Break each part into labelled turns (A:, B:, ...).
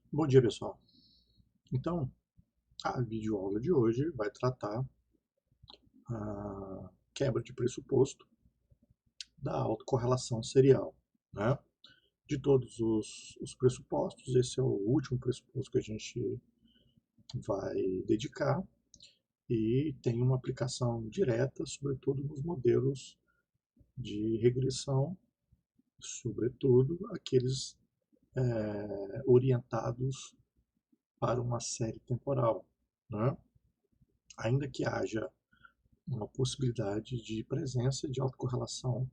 A: Bom dia, pessoal. Então, a videoaula de hoje vai tratar a quebra de pressuposto da autocorrelação serial, né? De todos os pressupostos, esse é o último pressuposto que a gente vai dedicar e tem uma aplicação direta, sobretudo nos modelos de regressão, sobretudo aqueles orientados para uma série temporal, né? Ainda que haja uma possibilidade de presença de autocorrelação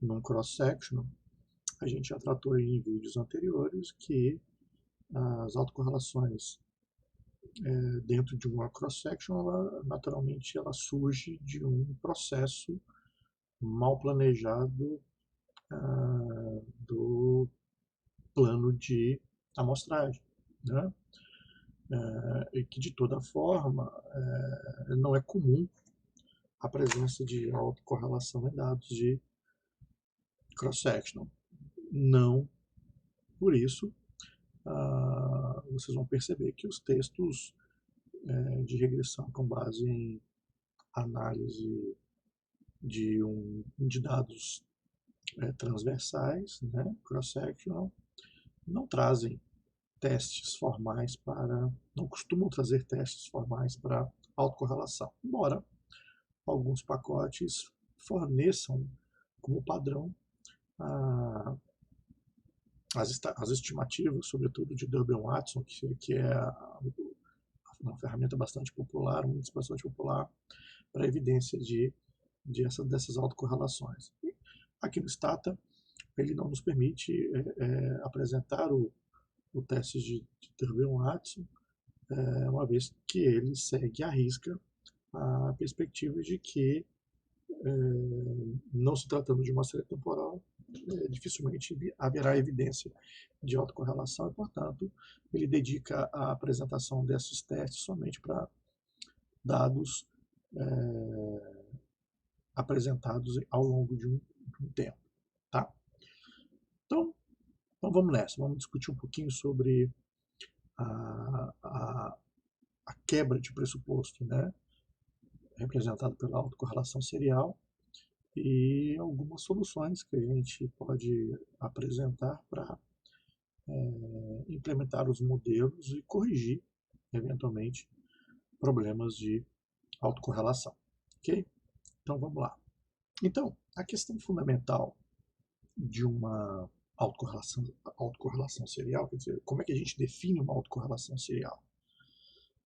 A: num cross-section, a gente já tratou em vídeos anteriores que as autocorrelações dentro de uma cross-section, naturalmente ela surge de um processo mal planejado do plano de amostragem, né? E que de toda forma não é comum a presença de autocorrelação em dados de cross-section. Não por isso, vocês vão perceber que os textos de regressão com base em análise de dados transversais, né, cross-sectional, não trazem testes formais para, não costumam trazer testes formais para autocorrelação, embora alguns pacotes forneçam como padrão a, as estimativas, sobretudo de Durbin-Watson, que é uma ferramenta bastante popular, um índice bastante popular para evidência dessas autocorrelações. Aqui no Stata, ele não nos permite apresentar o teste de Durbin-Watson, uma vez que ele segue à risca a perspectiva de que, não se tratando de uma série temporal, dificilmente haverá evidência de autocorrelação e, portanto, ele dedica a apresentação desses testes somente para dados apresentados ao longo de um tempo. Tá? Então vamos nessa, vamos discutir um pouquinho sobre a, a, a quebra de pressuposto, né, representado pela autocorrelação serial, e algumas soluções que a gente pode apresentar para implementar os modelos e corrigir, eventualmente, problemas de autocorrelação. Ok? Então vamos lá. Então, a questão fundamental de uma autocorrelação serial, quer dizer, como é que a gente define uma autocorrelação serial?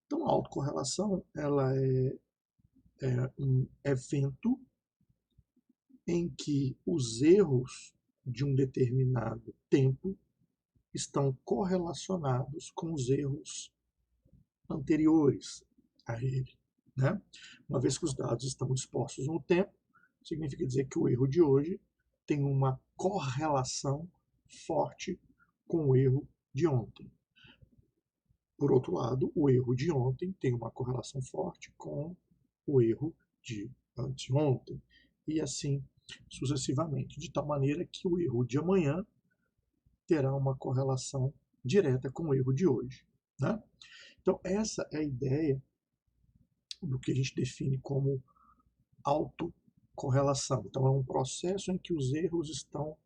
A: Então, a autocorrelação ela é um evento em que os erros de um determinado tempo estão correlacionados com os erros anteriores a ele. Né? Uma vez que os dados estão dispostos no tempo, significa dizer que o erro de hoje tem uma correlação forte com o erro de ontem. Por outro lado, o erro de ontem tem uma correlação forte com o erro de anteontem, e assim sucessivamente, de tal maneira que o erro de amanhã terá uma correlação direta com o erro de hoje. Né? Então, essa é a ideia do que a gente define como autocorrelação. Então, é um processo em que os erros estão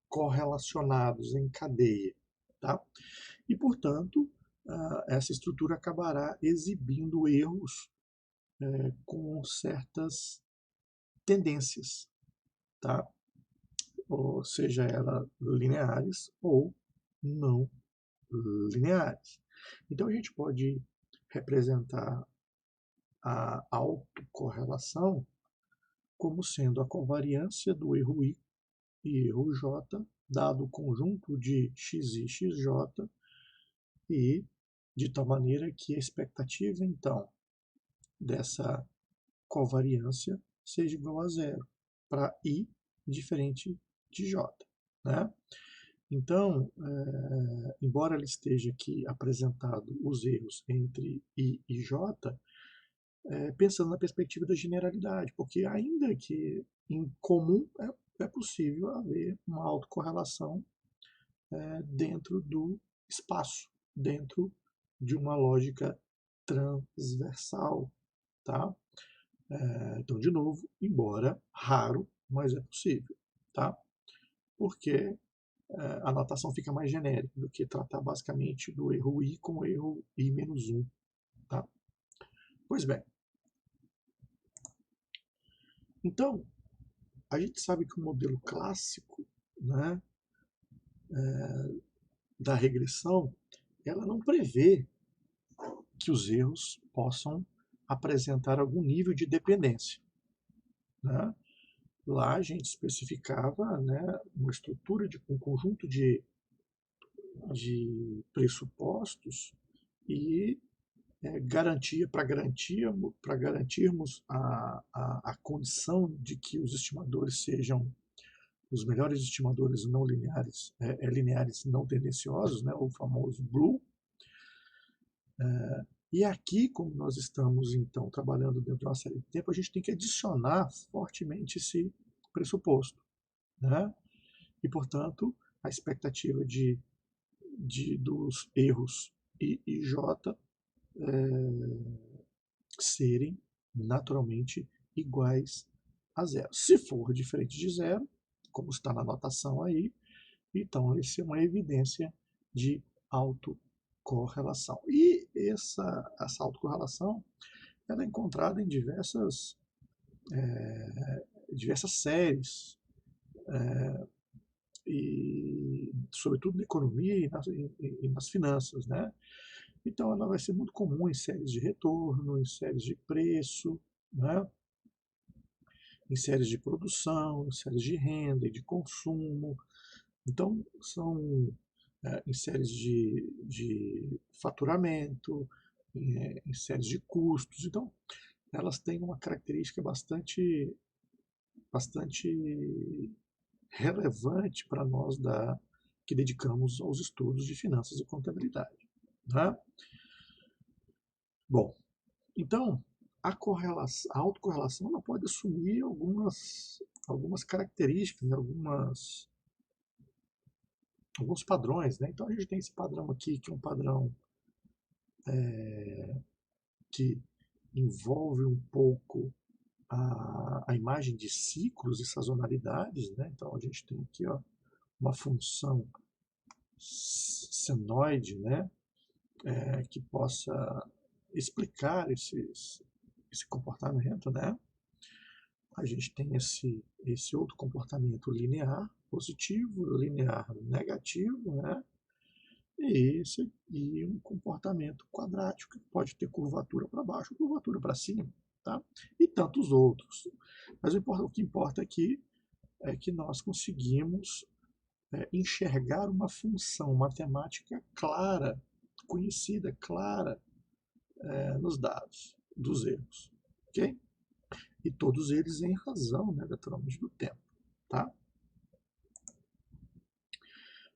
A: correlacionados em cadeia. Tá? E, portanto, essa estrutura acabará exibindo erros com certas tendências, tá? Ou seja, elas lineares ou não lineares. Então a gente pode representar a autocorrelação como sendo a covariância do erro I e erro J, dado o conjunto de xi, xj, e de tal maneira que a expectativa, então, dessa covariância seja igual a zero para I diferente de J. Né? Então, embora ele esteja aqui apresentado os erros entre I e J, pensando na perspectiva da generalidade, porque ainda que em comum é possível haver uma autocorrelação dentro do espaço, dentro de uma lógica transversal, tá? Então, de novo, embora raro, mas é possível, tá? Porque a notação fica mais genérica do que tratar basicamente do erro I como erro I menos 1, tá? Pois bem, então, a gente sabe que o modelo clássico, né, da regressão, ela não prevê que os erros possam apresentar algum nível de dependência, né? Lá a gente especificava, né, uma estrutura de um conjunto de pressupostos e garantia para garantirmos a condição de que os estimadores sejam os melhores estimadores não lineares, lineares não tendenciosos, né, o famoso BLUE. E aqui, como nós estamos então trabalhando dentro de uma série de tempo, a gente tem que adicionar fortemente esse pressuposto, né? E portanto a expectativa dos erros I e J serem naturalmente iguais a zero. Se for diferente de zero, como está na notação aí, então isso é uma evidência de autocorrelação. E essa autocorrelação ela é encontrada em diversas séries, e sobretudo na economia e nas finanças, né? Então ela vai ser muito comum em séries de retorno, em séries de preço, né? Em séries de produção, em séries de renda e de consumo. Então são em séries de faturamento, em séries de custos. Então elas têm uma característica bastante relevante para nós que dedicamos aos estudos de finanças e contabilidade. Né? Bom, então a autocorrelação ela pode assumir algumas características, né? Alguns padrões. Né? Então a gente tem esse padrão aqui, que é um padrão que envolve um pouco a imagem de ciclos e sazonalidades. Né? Então a gente tem aqui uma função senoide, né? Que possa explicar esse comportamento, né? A gente tem esse outro comportamento linear positivo, linear negativo, né? E um comportamento quadrático que pode ter curvatura para baixo, curvatura para cima, tá? E tantos outros. Mas o que importa aqui é que nós conseguimos enxergar uma função matemática clara, conhecida, clara, nos dados dos erros, ok? E todos eles em razão, né, naturalmente, do tempo, tá?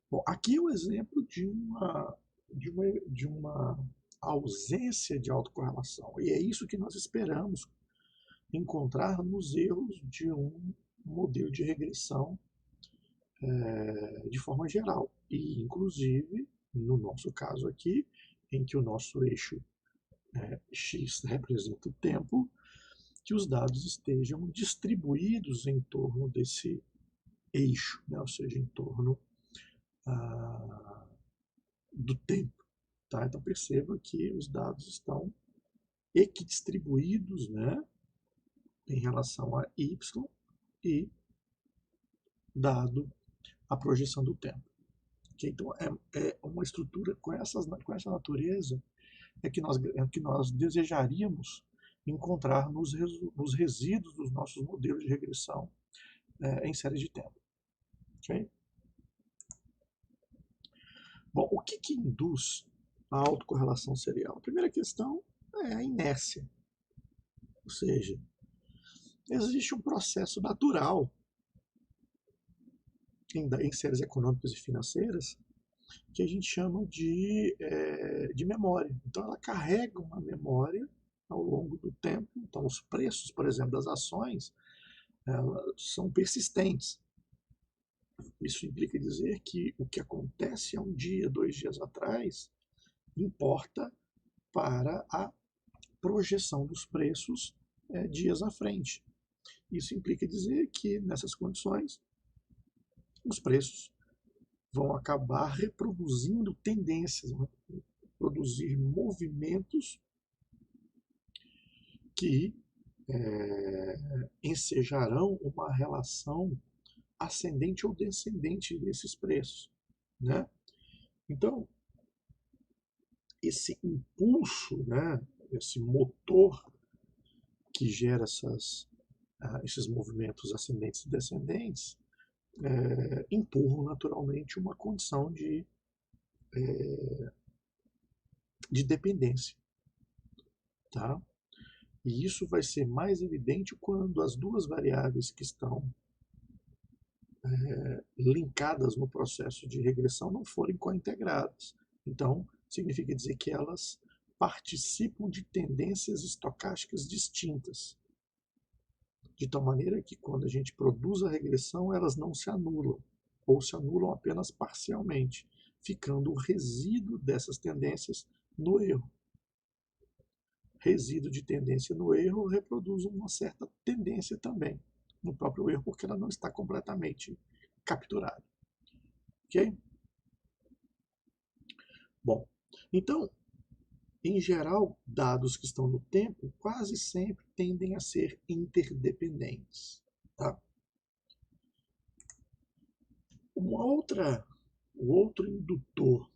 A: Bom, aqui é um exemplo de uma ausência de autocorrelação, e é isso que nós esperamos encontrar nos erros de um modelo de regressão de forma geral, e inclusive, no nosso caso aqui, em que o nosso eixo x representa o tempo, que os dados estejam distribuídos em torno desse eixo, né? Ou seja, em torno do tempo. Tá? Então perceba que os dados estão equidistribuídos, né? Em relação a y e dado a projeção do tempo. Okay? Então é uma estrutura com essa natureza que nós desejaríamos encontrar nos resíduos dos nossos modelos de regressão em séries de tempo. Okay? Bom, o que induz a autocorrelação serial? A primeira questão é a inércia. Ou seja, existe um processo natural em séries econômicas e financeiras que a gente chama de memória. Então, ela carrega uma memória ao longo do tempo. Então, os preços, por exemplo, das ações são persistentes. Isso implica dizer que o que acontece há um dia, 2 dias atrás, importa para a projeção dos preços dias à frente. Isso implica dizer que, nessas condições, os preços vão acabar reproduzindo tendências, vão produzir movimentos que ensejarão uma relação ascendente ou descendente desses preços, né? Então, esse impulso, né, esse motor que gera esses movimentos ascendentes e descendentes, empurram naturalmente uma condição de dependência, tá? E isso vai ser mais evidente quando as duas variáveis que estão linkadas no processo de regressão não forem cointegradas. Então, significa dizer que elas participam de tendências estocásticas distintas, de tal maneira que quando a gente produz a regressão, elas não se anulam, ou se anulam apenas parcialmente, ficando o resíduo dessas tendências no erro. Resíduo de tendência no erro reproduz uma certa tendência também no próprio erro, porque ela não está completamente capturada. Ok? Bom, então, em geral, dados que estão no tempo quase sempre tendem a ser interdependentes. Tá? O outro indutor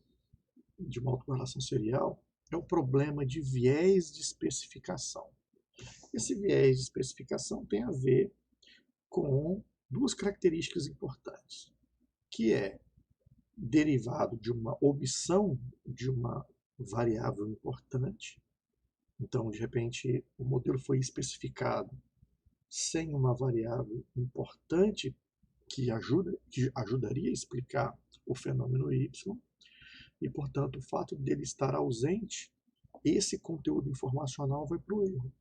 A: de uma autocorrelação serial é o problema de viés de especificação. Esse viés de especificação tem a ver com duas características importantes, que é derivado de uma omissão de uma variável importante. Então, de repente, o modelo foi especificado sem uma variável importante que ajudaria a explicar o fenômeno Y, e, portanto, o fato dele estar ausente, esse conteúdo informacional vai para o erro.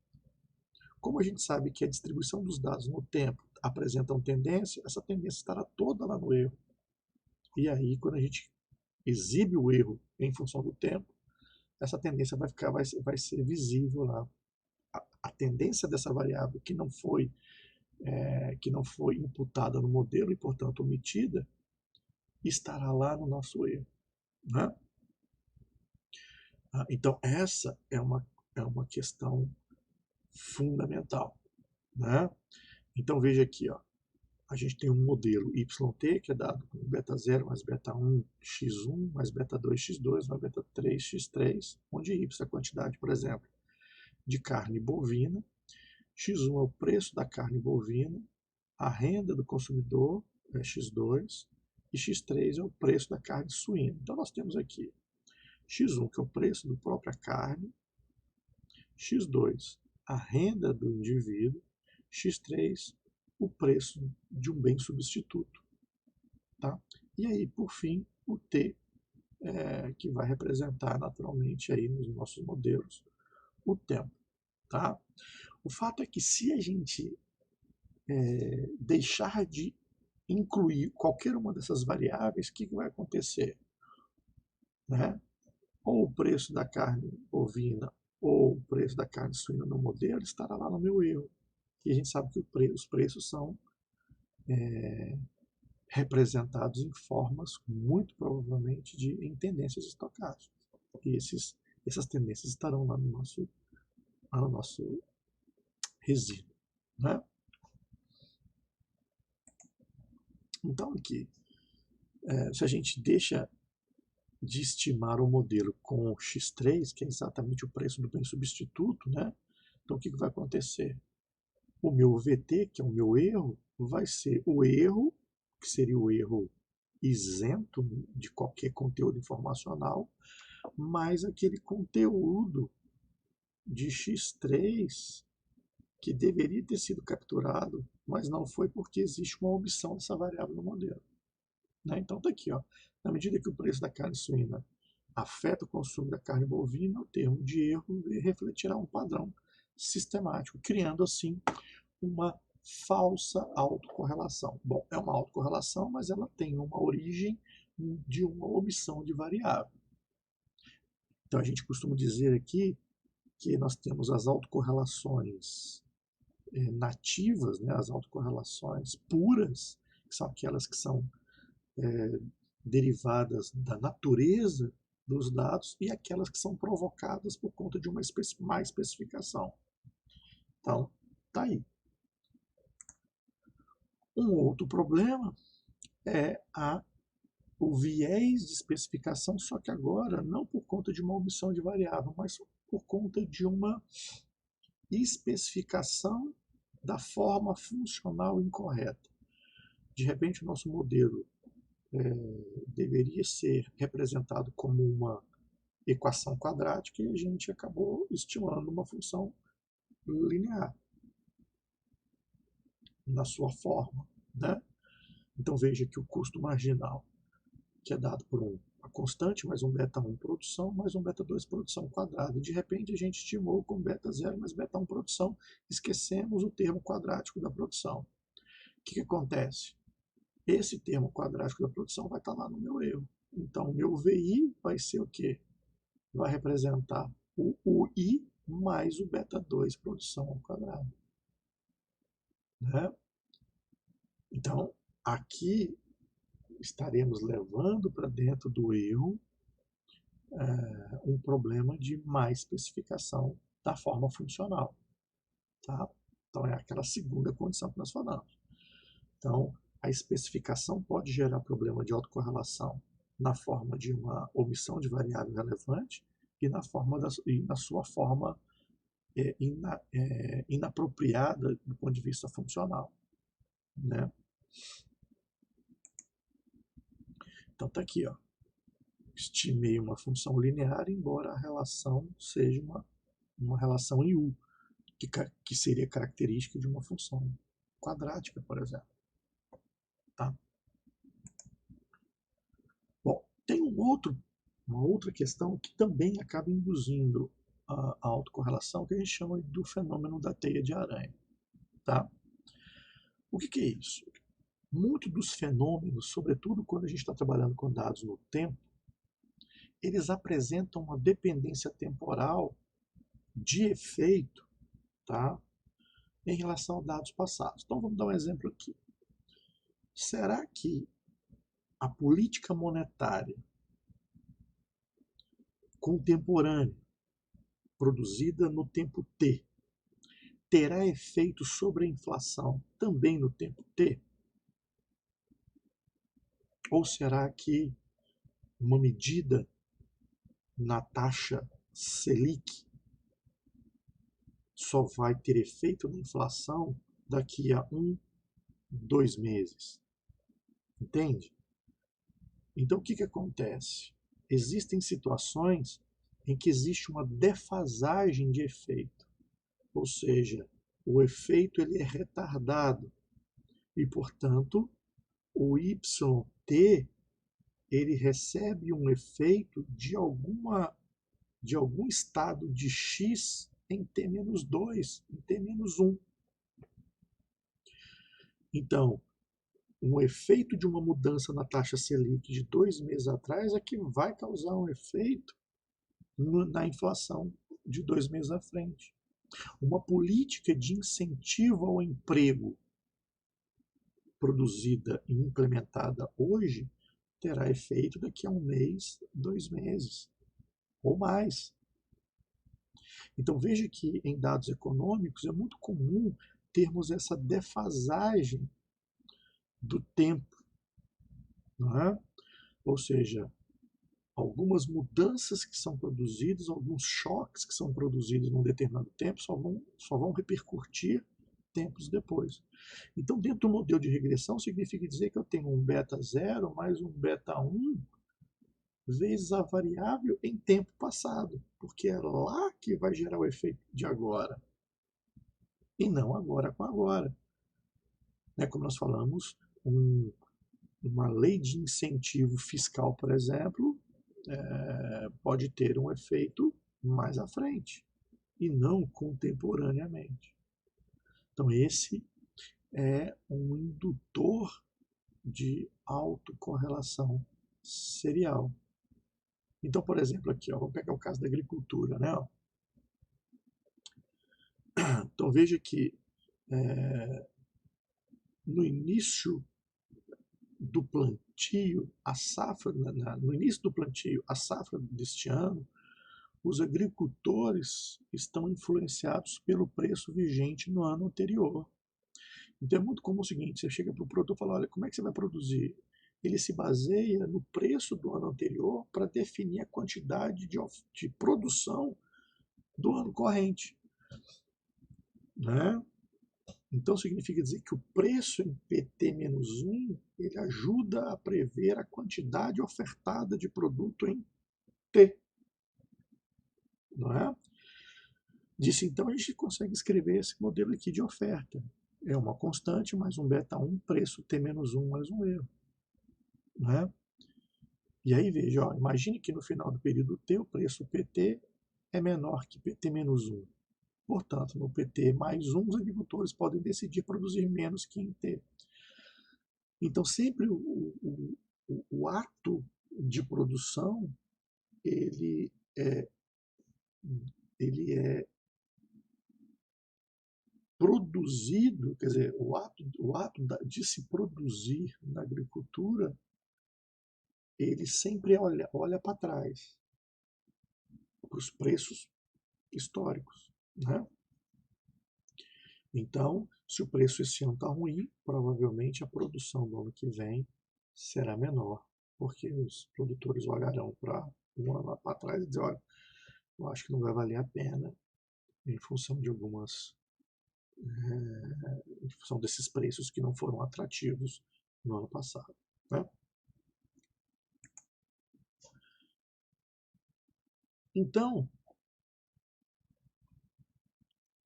A: Como a gente sabe que a distribuição dos dados no tempo apresentam tendência, essa tendência estará toda lá no erro. E aí, quando a gente exibe o erro em função do tempo, essa tendência vai ser visível lá. A tendência dessa variável que não foi imputada no modelo e, portanto, omitida, estará lá no nosso erro. Né? Então, essa é uma questão fundamental. Né? Então, veja aqui, ó, a gente tem um modelo YT, que é dado com beta 0 mais beta 1, x1, mais beta 2, x2, mais beta 3, x3, onde Y é a quantidade, por exemplo, de carne bovina, x1 é o preço da carne bovina, a renda do consumidor é x2, e x3 é o preço da carne suína. Então, nós temos aqui x1, que é o preço da própria carne, x2, a renda do indivíduo, x3, o preço de um bem substituto. Tá? E aí, por fim, o T, que vai representar naturalmente aí nos nossos modelos o tempo. Tá? O fato é que se a gente deixar de incluir qualquer uma dessas variáveis, o que vai acontecer? Né? Ou o preço da carne bovina ou o preço da carne suína no modelo estará lá no meu erro. E a gente sabe que os preços são representados em formas, muito provavelmente, em tendências estocásticas. E essas tendências estarão lá no nosso resíduo. Né? Então, aqui, se a gente deixa de estimar o modelo com x3, que é exatamente o preço do bem substituto, né? Então, o que vai acontecer? O meu VT, que é o meu erro, vai ser o erro, que seria o erro isento de qualquer conteúdo informacional, mais aquele conteúdo de x3 que deveria ter sido capturado, mas não foi porque existe uma omissão dessa variável no modelo. Né? Então está aqui, ó, na medida que o preço da carne suína afeta o consumo da carne bovina, o termo de erro refletirá um padrão sistemático, criando assim uma falsa autocorrelação. Bom, é uma autocorrelação, mas ela tem uma origem de uma omissão de variável. Então a gente costuma dizer aqui que nós temos as autocorrelações nativas, né, as autocorrelações puras, que são aquelas que são derivadas da natureza dos dados, e aquelas que são provocadas por conta de uma má especificação. Então, tá aí. Um outro problema é o viés de especificação, só que agora não por conta de uma omissão de variável, mas por conta de uma especificação da forma funcional incorreta. De repente, o nosso modelo deveria ser representado como uma equação quadrática e a gente acabou estimando uma função linear na sua forma, né? Então veja que o custo marginal, que é dado por uma constante, mais um beta1 produção, mais um beta2 produção quadrado. E de repente a gente estimou com beta0 mais beta1 produção, esquecemos o termo quadrático da produção. O que acontece? Esse termo quadrático da produção vai estar lá no meu erro. Então o meu VI vai ser o quê? Vai representar o UI mais o beta2 produção ao quadrado. Né? Então, aqui estaremos levando para dentro do erro um problema de má especificação da forma funcional. Tá? Então, é aquela segunda condição que nós falamos. Então, a especificação pode gerar problema de autocorrelação na forma de uma omissão de variável relevante e na sua forma inapropriada do ponto de vista funcional. Né? Então, está aqui. Ó. Estimei uma função linear, embora a relação seja uma relação em U, que seria característica de uma função quadrática, por exemplo. Tá? Bom, tem uma outra questão que também acaba induzindo a autocorrelação, que a gente chama do fenômeno da teia de aranha. Tá? O que é isso? Muitos dos fenômenos, sobretudo quando a gente está trabalhando com dados no tempo, eles apresentam uma dependência temporal de efeito, tá, em relação a dados passados. Então vamos dar um exemplo aqui. Será que a política monetária contemporânea, produzida no tempo T, terá efeito sobre a inflação também no tempo T? Ou será que uma medida na taxa Selic só vai ter efeito na inflação daqui a 2 meses? Entende? Então o que acontece? Existem situações em que existe uma defasagem de efeito, ou seja, o efeito ele é retardado e, portanto, o YT ele recebe um efeito de algum estado de x em t-2, em t-1. Então, um efeito de uma mudança na taxa Selic de 2 meses atrás é que vai causar um efeito na inflação de 2 meses à frente. Uma política de incentivo ao emprego produzida e implementada hoje terá efeito daqui a 1 mês, 2 meses ou mais. Então veja que em dados econômicos é muito comum termos essa defasagem do tempo, não é? Ou seja, algumas mudanças que são produzidas, alguns choques que são produzidos num determinado tempo só vão repercutir tempos depois. Então, dentro do modelo de regressão, significa dizer que eu tenho um beta 0 mais um beta 1 vezes a variável em tempo passado, porque é lá que vai gerar o efeito de agora, e não agora com agora. Né? Como nós falamos, uma lei de incentivo fiscal, por exemplo, pode ter um efeito mais à frente e não contemporaneamente. Então, esse é um indutor de autocorrelação serial. Então, por exemplo, aqui, ó, vamos pegar o caso da agricultura, né? Ó. Então, veja que no início do plantio, a safra, no início do plantio, a safra deste ano, os agricultores estão influenciados pelo preço vigente no ano anterior. Então é muito comum o seguinte, você chega para o produtor e fala, olha, como é que você vai produzir? Ele se baseia no preço do ano anterior para definir a quantidade de produção do ano corrente. Né? Então significa dizer que o preço em PT-1 ele ajuda a prever a quantidade ofertada de produto em T. Não é? Disso então a gente consegue escrever esse modelo aqui de oferta. É uma constante mais um beta1, preço T-1 mais um erro. Não é? E aí veja, ó, imagine que no final do período T o preço PT é menor que PT-1. Portanto, no PT mais 1, os agricultores podem decidir produzir menos que em T. Então, sempre o ato de produção ele é produzido, quer dizer, o ato de se produzir na agricultura, ele sempre olha para trás, para os preços históricos. Né? Então, se o preço esse ano está ruim, provavelmente a produção do ano que vem será menor, porque os produtores olharão para um ano para trás e dizer, olha, eu acho que não vai valer a pena em função de em função desses preços que não foram atrativos no ano passado. Né? Então,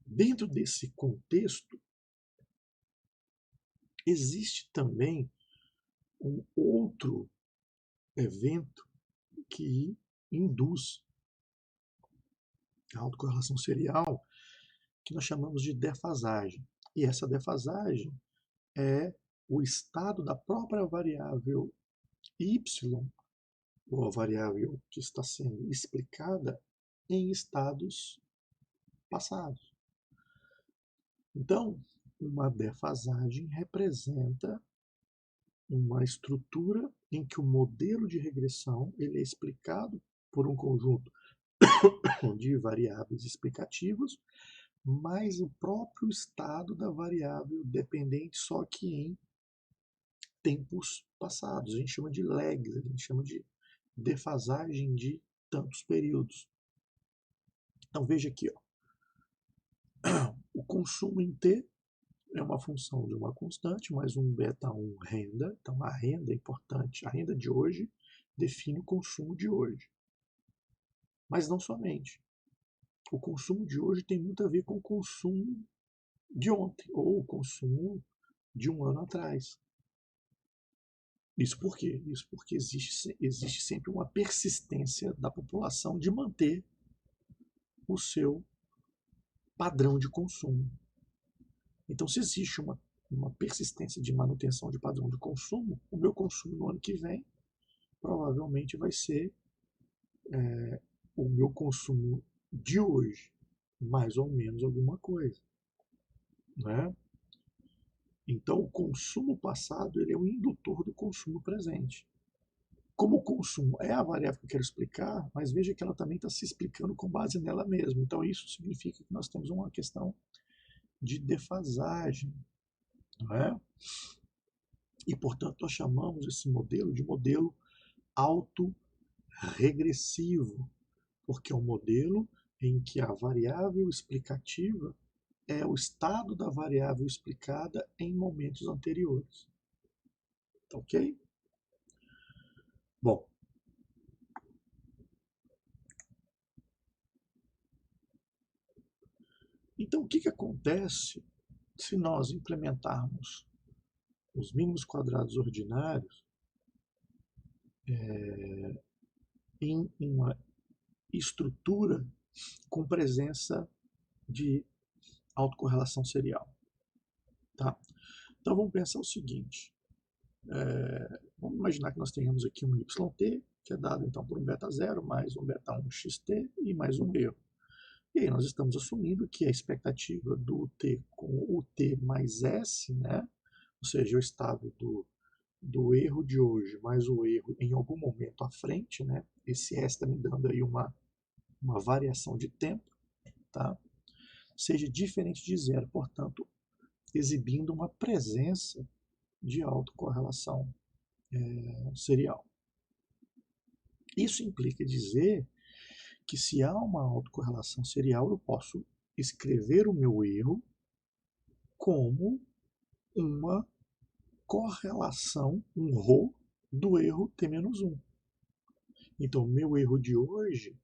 A: dentro desse contexto, existe também um outro evento que induz a autocorrelação serial, que nós chamamos de defasagem. E essa defasagem é o estado da própria variável y, ou a variável que está sendo explicada, em estados passados. Então, uma defasagem representa uma estrutura em que o modelo de regressão ele é explicado por um conjunto de variáveis explicativas, mais o próprio estado da variável dependente, só que em tempos passados. A gente chama de lags, a gente chama de defasagem de tantos períodos. Então veja aqui, ó. O consumo em T é uma função de uma constante mais um beta1 renda. Então a renda é importante. A renda de hoje define o consumo de hoje. Mas não somente. O consumo de hoje tem muito a ver com o consumo de ontem ou o consumo de um ano atrás. Isso por quê? Isso porque existe sempre uma persistência da população de manter o seu padrão de consumo. Então, se existe uma persistência de manutenção de padrão de consumo, o meu consumo no ano que vem provavelmente vai ser o meu consumo de hoje, mais ou menos alguma coisa. Né? Então, o consumo passado ele é um indutor do consumo presente. Como o consumo é a variável que eu quero explicar, mas veja que ela também está se explicando com base nela mesma. Então, isso significa que nós temos uma questão de defasagem. Não é? E, portanto, nós chamamos esse modelo de modelo autorregressivo, porque é um modelo em que a variável explicativa é o estado da variável explicada em momentos anteriores. Ok? Bom, então o que acontece se nós implementarmos os mínimos quadrados ordinários em uma estrutura com presença de autocorrelação serial? Tá? Então vamos pensar o seguinte, vamos imaginar que nós tenhamos aqui um YT que é dado então por um beta 0 mais um beta 1 xt e mais um erro. E aí nós estamos assumindo que a expectativa do t com o t mais s, né, ou seja, o estado do erro de hoje mais o erro em algum momento à frente, né, esse s está me dando aí uma variação de tempo, tá, seja diferente de zero, portanto, exibindo uma presença de autocorrelação serial. Isso implica dizer que se há uma autocorrelação serial, eu posso escrever o meu erro como uma correlação, um ρ, do erro t-1. Então, meu erro de hoje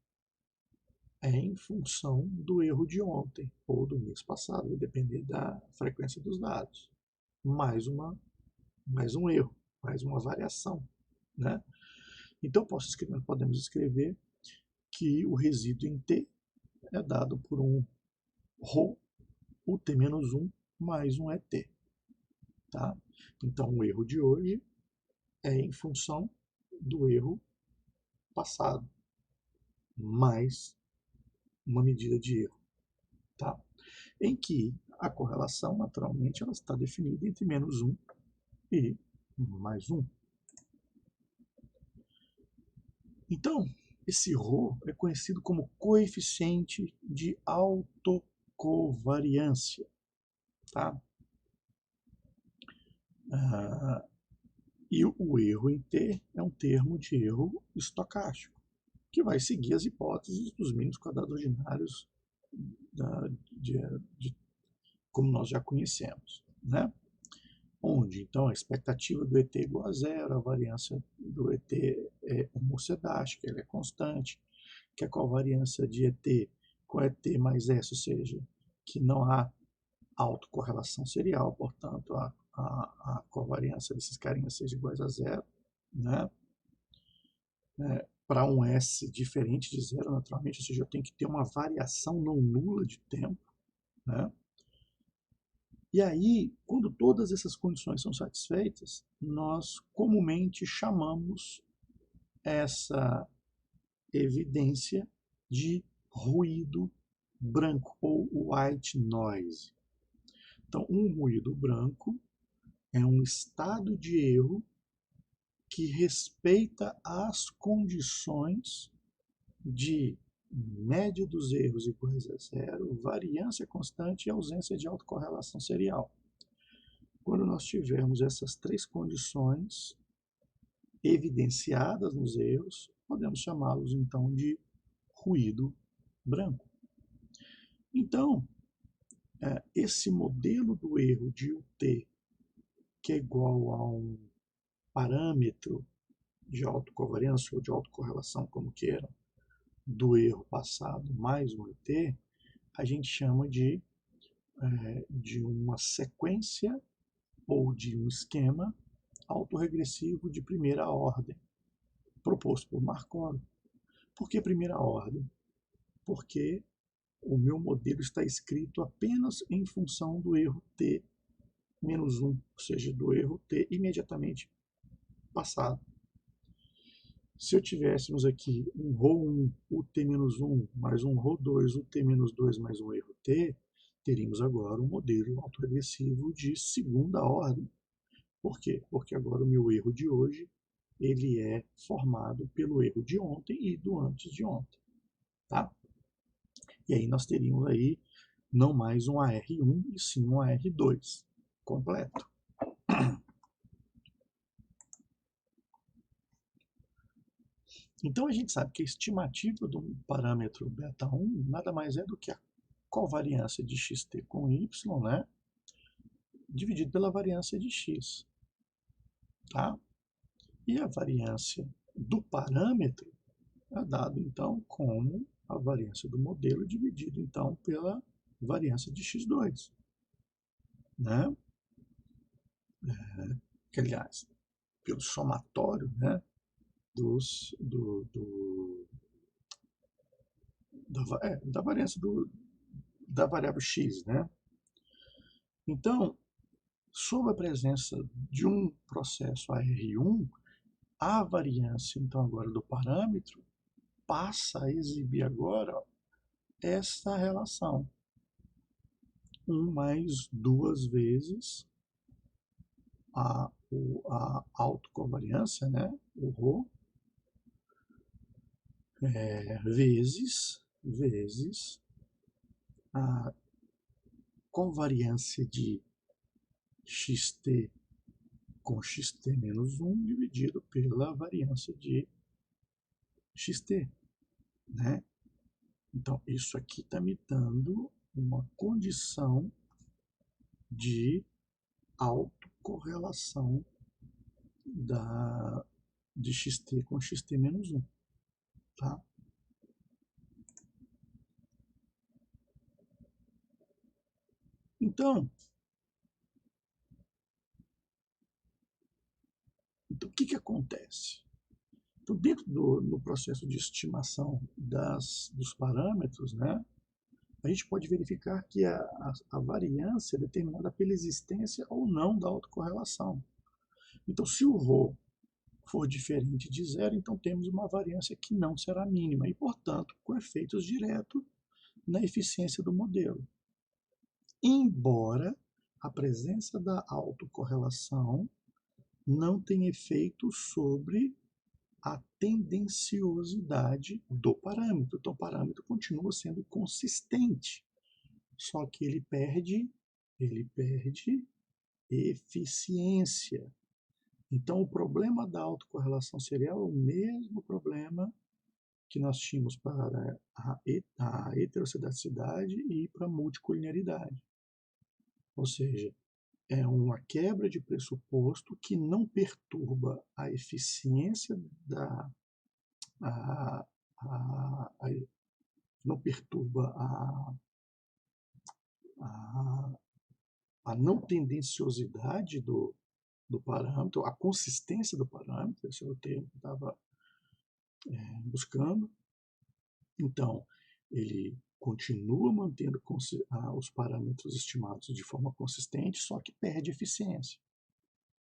A: é em função do erro de ontem ou do mês passado, vai depender da frequência dos dados. Mais um erro, mais uma variação, né? Então, podemos escrever que o resíduo em t é dado por um ρ, o t-1 mais um ET. Tá? Então, o erro de hoje é em função do erro passado, mais uma medida de erro. Tá? Em que a correlação, naturalmente, ela está definida entre -1 e mais 1. Então, esse ρ é conhecido como coeficiente de autocovariância. Tá? E o erro em T é um termo de erro estocástico, que vai seguir as hipóteses dos mínimos quadrados ordinários como nós já conhecemos, né? Onde, então, a expectativa do ET é igual a zero, a variância do ET é homocedástica, ela é constante, que a covariância de ET com ET mais S, ou seja, que não há autocorrelação serial, portanto, a covariância desses carinhas seja iguais a zero, né? Para um S diferente de zero, naturalmente, ou seja, eu tenho que ter uma variação não nula de tempo, né? E aí, quando todas essas condições são satisfeitas, nós comumente chamamos essa evidência de ruído branco, ou white noise. Então, um ruído branco é um estado de erro que respeita as condições de média dos erros iguais a zero, variância constante e ausência de autocorrelação serial. Quando nós tivermos essas três condições evidenciadas nos erros, podemos chamá-los então de ruído branco. Então, esse modelo do erro de UT, que é igual a um parâmetro de autocovariância ou de autocorrelação, como queiram, do erro passado mais um ET, a gente chama de uma sequência ou de um esquema autorregressivo de primeira ordem, proposto por Markov. Por que primeira ordem? Porque o meu modelo está escrito apenas em função do erro t menos 1, ou seja, do erro t imediatamente passado. Se eu tivéssemos aqui um ρ1, o t-1, mais um ρ2, o t-2 mais um erro t, teríamos agora um modelo autoregressivo de segunda ordem. Por quê? Porque agora o meu erro de hoje ele é formado pelo erro de ontem e do antes de ontem. Tá? E aí nós teríamos aí não mais um AR1 e sim um AR2 completo. Então a gente sabe que a estimativa do parâmetro beta1 nada mais é do que a covariância de xt com y, né, dividido pela variância de x. Tá? E a variância do parâmetro é dado então como a variância do modelo dividido então pela variância de x2. Né? Que, aliás, pelo somatório, né, da variância da variável x. Né? Então, sob a presença de um processo AR1, a variância, então, agora do parâmetro, passa a exibir agora essa relação. 1 mais 2 vezes a autocovariância, né? O ρ, vezes a covariância de xt com xt menos 1 dividido pela variância de xt, né? Então, isso aqui está me dando uma condição de autocorrelação de xt com xt menos 1, tá? Então, o que acontece? Então, dentro do processo de estimação dos parâmetros, né, a gente pode verificar que a variância é determinada pela existência ou não da autocorrelação. Então, se o ρ for diferente de zero, então temos uma variância que não será mínima e, portanto, com efeitos diretos na eficiência do modelo. Embora a presença da autocorrelação não tenha efeito sobre a tendenciosidade do parâmetro. Então, o parâmetro continua sendo consistente, só que ele perde eficiência. Então, o problema da autocorrelação seria o mesmo problema que nós tínhamos para a heterocitacidade e para a multicolinearidade. Ou seja, é uma quebra de pressuposto que não perturba a eficiência não perturba a não tendenciosidade do parâmetro, a consistência do parâmetro, esse é o termo que eu estava buscando. Então, ele continua mantendo os parâmetros estimados de forma consistente, só que perde eficiência.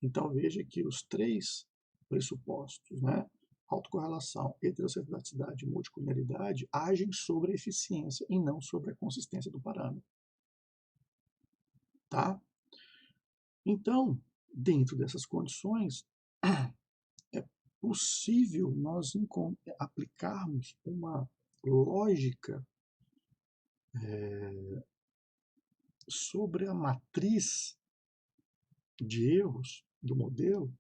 A: Então, veja que os três pressupostos, né, autocorrelação, heterocitacidade e multicolinearidade, agem sobre a eficiência e não sobre a consistência do parâmetro. Tá? Então, dentro dessas condições, é possível nós aplicarmos uma lógica sobre a matriz de erros do modelo,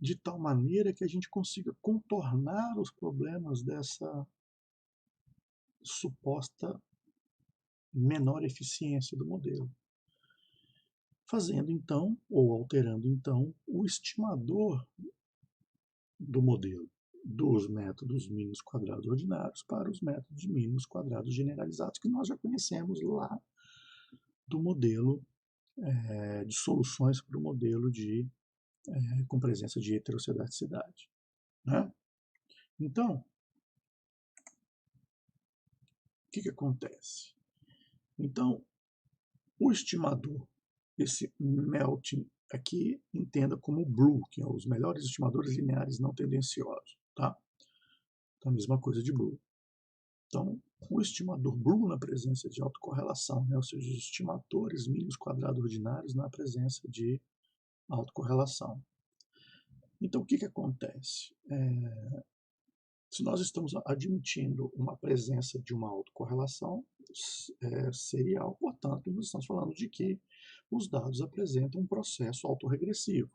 A: de tal maneira que a gente consiga contornar os problemas dessa suposta menor eficiência do modelo, fazendo então, ou alterando então, o estimador do modelo dos métodos mínimos quadrados ordinários para os métodos mínimos quadrados generalizados, que nós já conhecemos lá do modelo de soluções para o modelo com presença de heterocitacidade. Né? Então, o que acontece? Então, o estimador, esse melting aqui, entenda como BLEU, que é os melhores estimadores lineares não tendenciosos. Tá? Então, a mesma coisa de BLEU. Então, o estimador BLEU na presença de autocorrelação, né? Ou seja, os estimadores mínimos quadrados ordinários na presença de autocorrelação. Então, o que acontece? Se nós estamos admitindo uma presença de uma autocorrelação serial, portanto, nós estamos falando de que os dados apresentam um processo autorregressivo.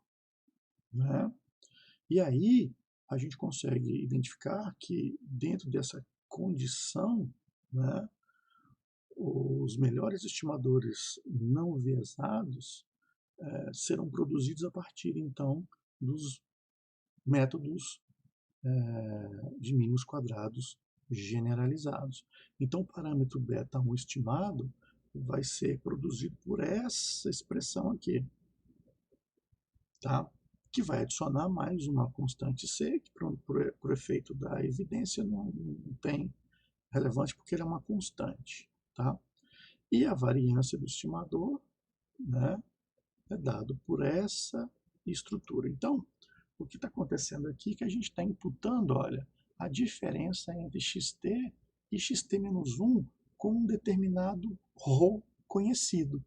A: Né? E aí, a gente consegue identificar que, dentro dessa condição, né, os melhores estimadores não viesados serão produzidos a partir, então, dos métodos de mínimos quadrados generalizados. Então, o parâmetro beta1 estimado vai ser produzido por essa expressão aqui, tá? Que vai adicionar mais uma constante C, que por efeito da evidência não tem relevante, porque ele é uma constante. Tá? E a variância do estimador, né, é dado por essa estrutura. Então, o que está acontecendo aqui é que a gente está imputando, olha, a diferença entre xt e xt-1 com um determinado ρ conhecido.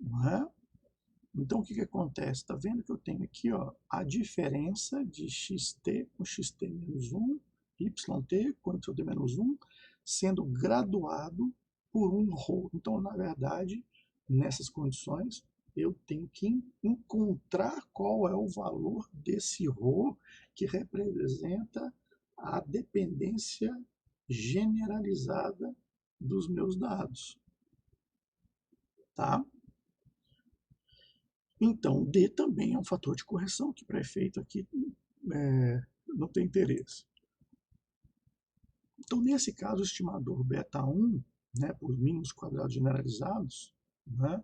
A: Não é? Então, o que acontece? Está vendo que eu tenho aqui, ó, a diferença de xt com xt-1, yt com yt-1, sendo graduado por um ρ. Então, na verdade, nessas condições, eu tenho que encontrar qual é o valor desse ρ que representa a dependência generalizada dos meus dados. Tá? Então, D também é um fator de correção que para efeito aqui não tem interesse. Então, nesse caso, o estimador beta1, né, por mínimos quadrados generalizados, né,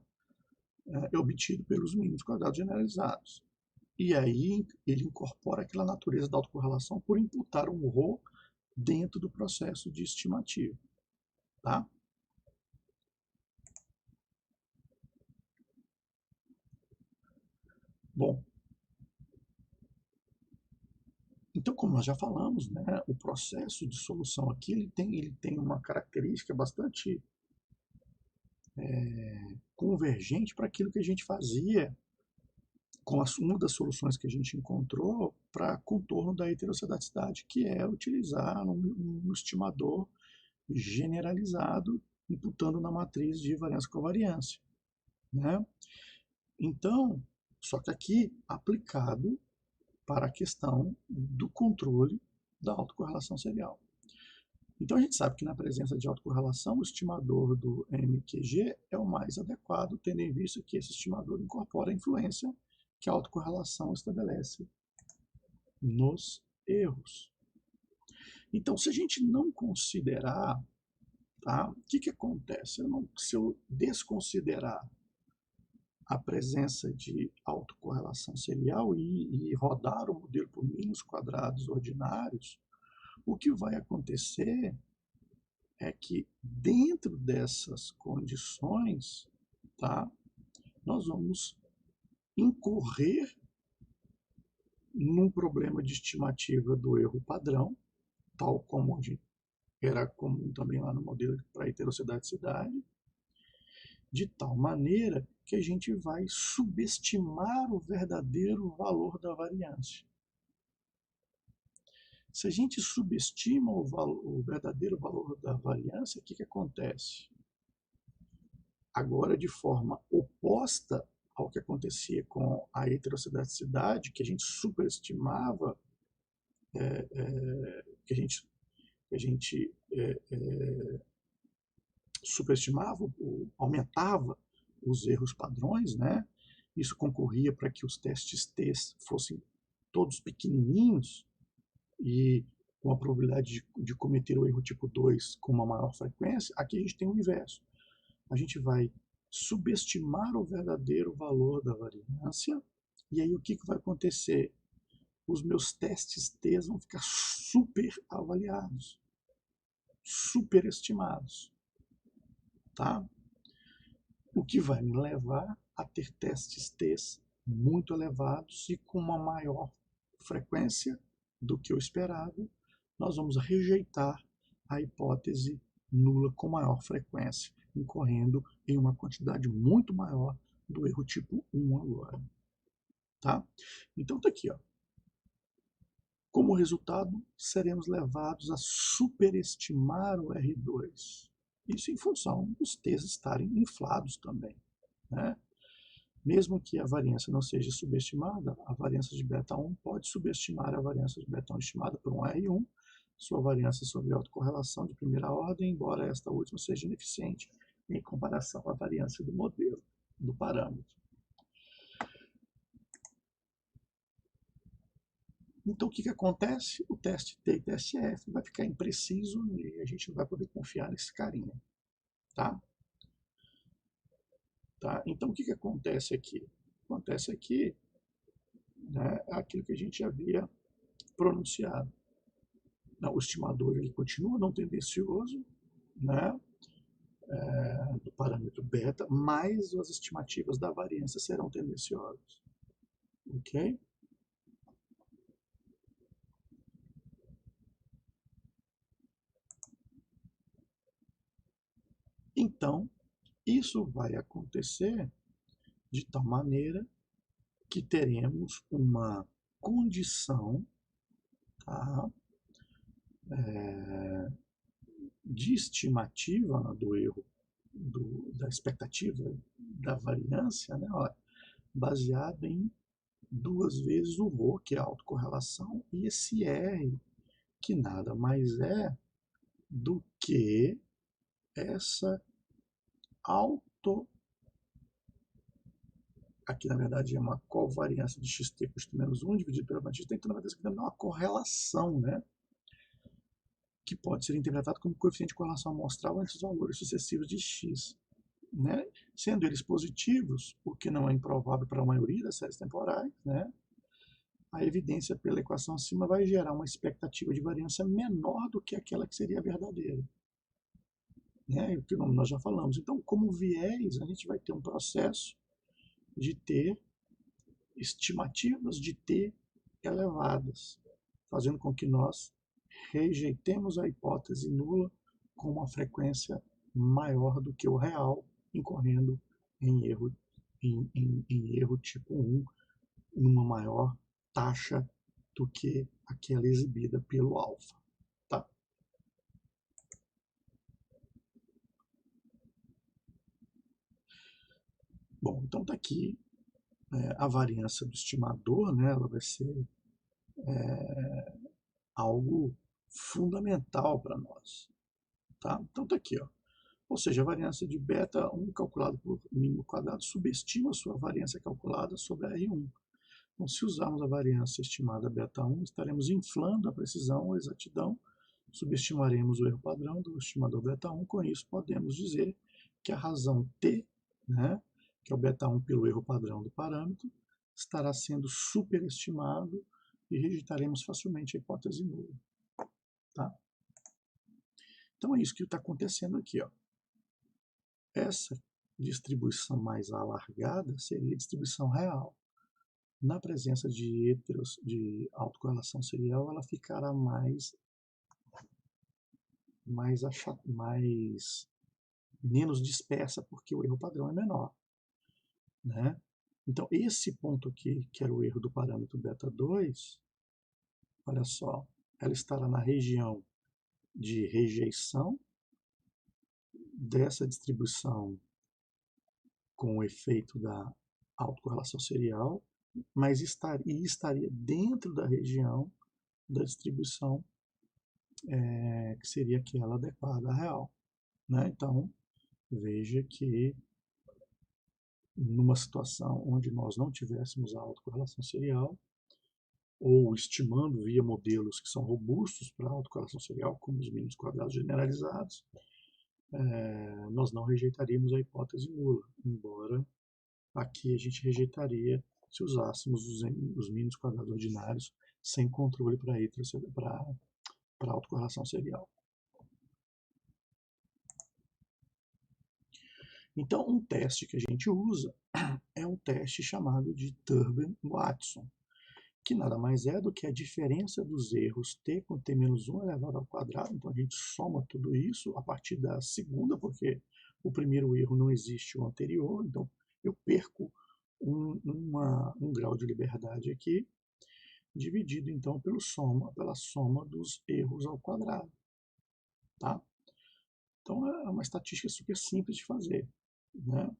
A: é obtido pelos mínimos quadrados generalizados. E aí ele incorpora aquela natureza da autocorrelação por imputar um ρ dentro do processo de estimativa. Tá? Bom, então, como nós já falamos, né, o processo de solução aqui ele tem uma característica bastante convergente para aquilo que a gente fazia com uma das soluções que a gente encontrou para contorno da heterocedaticidade, que é utilizar um estimador generalizado, imputando na matriz de variância covariância. Né? Então, só que aqui aplicado para a questão do controle da autocorrelação serial. Então a gente sabe que na presença de autocorrelação, o estimador do MQG é o mais adequado, tendo em vista que esse estimador incorpora a influência que a autocorrelação estabelece nos erros. Então, se a gente não considerar, tá, o que acontece? Se eu desconsiderar a presença de autocorrelação serial e rodar o modelo por mínimos quadrados ordinários, o que vai acontecer é que dentro dessas condições, tá, nós vamos incorrer num problema de estimativa do erro padrão, tal como era comum também lá no modelo para heterocedaticidade, de tal maneira que a gente vai subestimar o verdadeiro valor da variância. Se a gente subestima o verdadeiro valor da variância, o que acontece? Agora, de forma oposta ao que acontecia com a heterocedaticidade, que a gente superestimava, que a gente superestimava, aumentava os erros padrões, né? Isso concorria para que os testes T fossem todos pequenininhos e com a probabilidade de cometer o erro tipo 2 com uma maior frequência. Aqui a gente tem o inverso. A gente vai subestimar o verdadeiro valor da variância, e aí o que vai acontecer? Os meus testes T vão ficar super avaliados, superestimados, tá? O que vai me levar a ter testes T muito elevados e com uma maior frequência do que o esperado, nós vamos rejeitar a hipótese nula com maior frequência, incorrendo em uma quantidade muito maior do erro tipo 1 agora. Tá? Então está aqui, ó. Como resultado, seremos levados a superestimar o R2. Isso em função dos T's estarem inflados também. Né? Mesmo que a variância não seja subestimada, a variância de beta1 pode subestimar a variância de beta1 estimada por um R1, sua variância sobre autocorrelação de primeira ordem, embora esta última seja ineficiente em comparação à variância do modelo, do parâmetro. Então, o que acontece? O teste T e o teste F vai ficar impreciso e a gente não vai poder confiar nesse carinha. Tá? Tá? Então, o que acontece aqui? Acontece aqui, né, aquilo que a gente já havia pronunciado. O estimador ele continua não tendencioso, né, do parâmetro beta, mas as estimativas da variância serão tendenciosas. ok? Então, isso vai acontecer de tal maneira que teremos uma condição, tá, de estimativa do erro, da expectativa da variância, né, ó, baseado em duas vezes o ρ, que é a autocorrelação, e esse R, que nada mais é do que essa auto. Aqui, na verdade, é uma covariância de xt custo menos 1 dividido pela quantidade, então, na verdade, isso aqui é uma correlação, né? Que pode ser interpretado como coeficiente de correlação amostral entre os valores sucessivos de x, né? Sendo eles positivos, o que não é improvável para a maioria das séries temporais, né? A evidência pela equação acima vai gerar uma expectativa de variância menor do que aquela que seria verdadeira, né? O que nós já falamos. Então, como viés, a gente vai ter um processo de ter estimativas de t elevadas, fazendo com que nós rejeitemos a hipótese nula com uma frequência maior do que o real, incorrendo em erro, em erro tipo 1, numa maior taxa do que aquela exibida pelo alfa. Tá? Bom, então está aqui a variância do estimador, né, ela vai ser algo fundamental para nós. Tá? Então está aqui, ó. Ou seja, a variância de beta 1 calculada por mínimo quadrado subestima sua variância calculada sobre a R1. Então, se usarmos a variância estimada beta 1, estaremos inflando a precisão ou exatidão, subestimaremos o erro padrão do estimador beta 1. Com isso, podemos dizer que a razão T, né, que é o beta 1 pelo erro padrão do parâmetro, estará sendo superestimado e rejeitaremos facilmente a hipótese nula. Tá? Então é isso que está acontecendo aqui. Ó. Essa distribuição mais alargada seria a distribuição real. Na presença de autocorrelação serial, ela ficará menos dispersa, porque o erro padrão é menor. Né? Então, esse ponto aqui, que era o erro do parâmetro beta 2, olha só, ela estará na região de rejeição dessa distribuição com o efeito da autocorrelação serial, mas estaria dentro da região da distribuição que seria aquela adequada à real. Né? Então, veja que numa situação onde nós não tivéssemos a autocorrelação serial, ou estimando via modelos que são robustos para a autocorrelação serial, como os mínimos quadrados generalizados, nós não rejeitaríamos a hipótese nula, embora aqui a gente rejeitaria se usássemos os mínimos quadrados ordinários sem controle para autocorrelação serial. Então, um teste que a gente usa é um teste chamado de Turbin-Watson, que nada mais é do que a diferença dos erros t com t menos 1 elevado ao quadrado. Então, a gente soma tudo isso a partir da segunda, porque o primeiro erro não existe o anterior, então eu perco um grau de liberdade aqui, dividido então pela soma dos erros ao quadrado. Tá? Então, é uma estatística super simples de fazer. Né?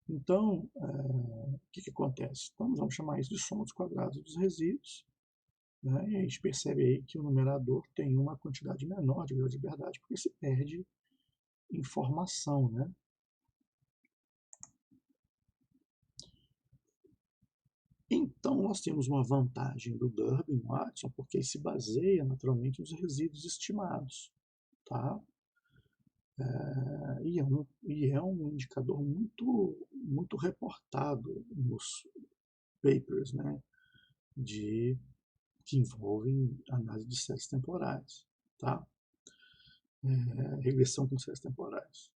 A: Então, o que acontece? Então, nós vamos chamar isso de soma dos quadrados dos resíduos. Né? E a gente percebe aí que o numerador tem uma quantidade menor de grau de liberdade, porque se perde informação. Né? Então, nós temos uma vantagem do Durbin-Watson, porque ele se baseia naturalmente nos resíduos estimados. Tá? E é um indicador muito reportado nos papers, né, que envolvem análise de séries temporais, tá? Regressão com séries temporais.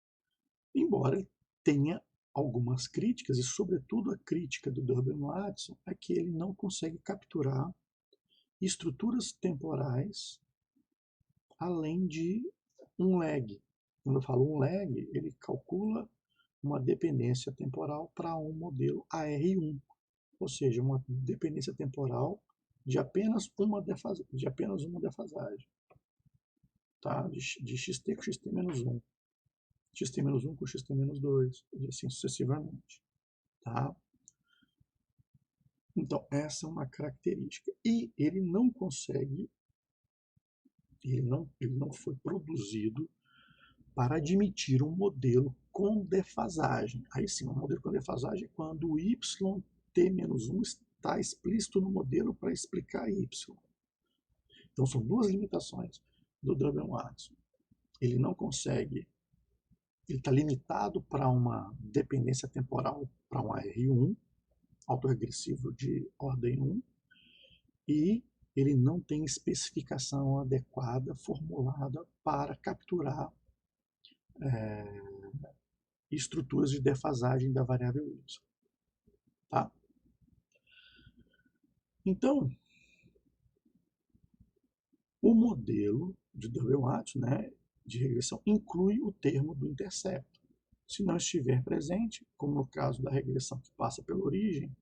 A: Embora tenha algumas críticas, e sobretudo a crítica do Durbin-Watson é que ele não consegue capturar estruturas temporais além de um lag. Quando eu falo um lag, ele calcula uma dependência temporal para um modelo AR1, ou seja, uma dependência temporal de apenas uma defasagem, tá? de xt com xt-1, xt-1 com xt-2, e assim sucessivamente. Tá? Então, essa é uma característica. E ele não consegue, ele não foi produzido para admitir um modelo com defasagem. Aí sim, um modelo com defasagem é quando o yt-1 está explícito no modelo para explicar y. Então, são duas limitações do Durbin-Watson. Ele não consegue, ele está limitado para uma dependência temporal para um AR1, autorregressivo de ordem 1, e ele não tem especificação adequada formulada para capturar estruturas de defasagem da variável y. Tá? Então, o modelo de Durbin-Watson, né, de regressão inclui o termo do intercepto. Se não estiver presente, como no caso da regressão que passa pela origem,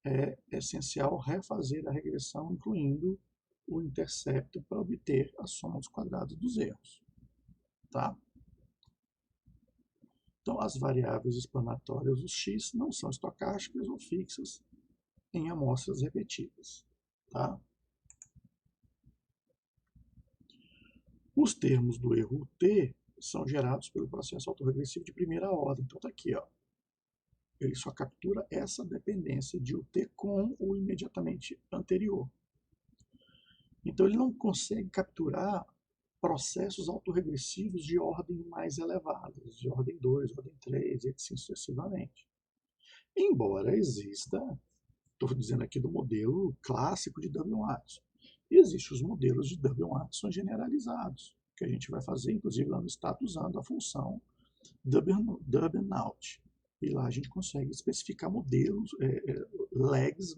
A: é essencial refazer a regressão incluindo o intercepto para obter a soma dos quadrados dos erros. Tá? Então, as variáveis explanatórias do x não são estocásticas ou fixas em amostras repetidas. Tá? Os termos do erro t são gerados pelo processo autorregressivo de primeira ordem. Então, está aqui. Ó. Ele só captura essa dependência de ut com o imediatamente anterior. Então, ele não consegue capturar processos autorregressivos de ordem mais elevadas, de ordem 2, ordem 3, e assim sucessivamente. Embora exista, estou dizendo aqui do modelo clássico de Durbin-Watson, e existem os modelos de Durbin-Watson generalizados, que a gente vai fazer, inclusive lá no status, usando a função Durbin-Out. E lá a gente consegue especificar modelos, lags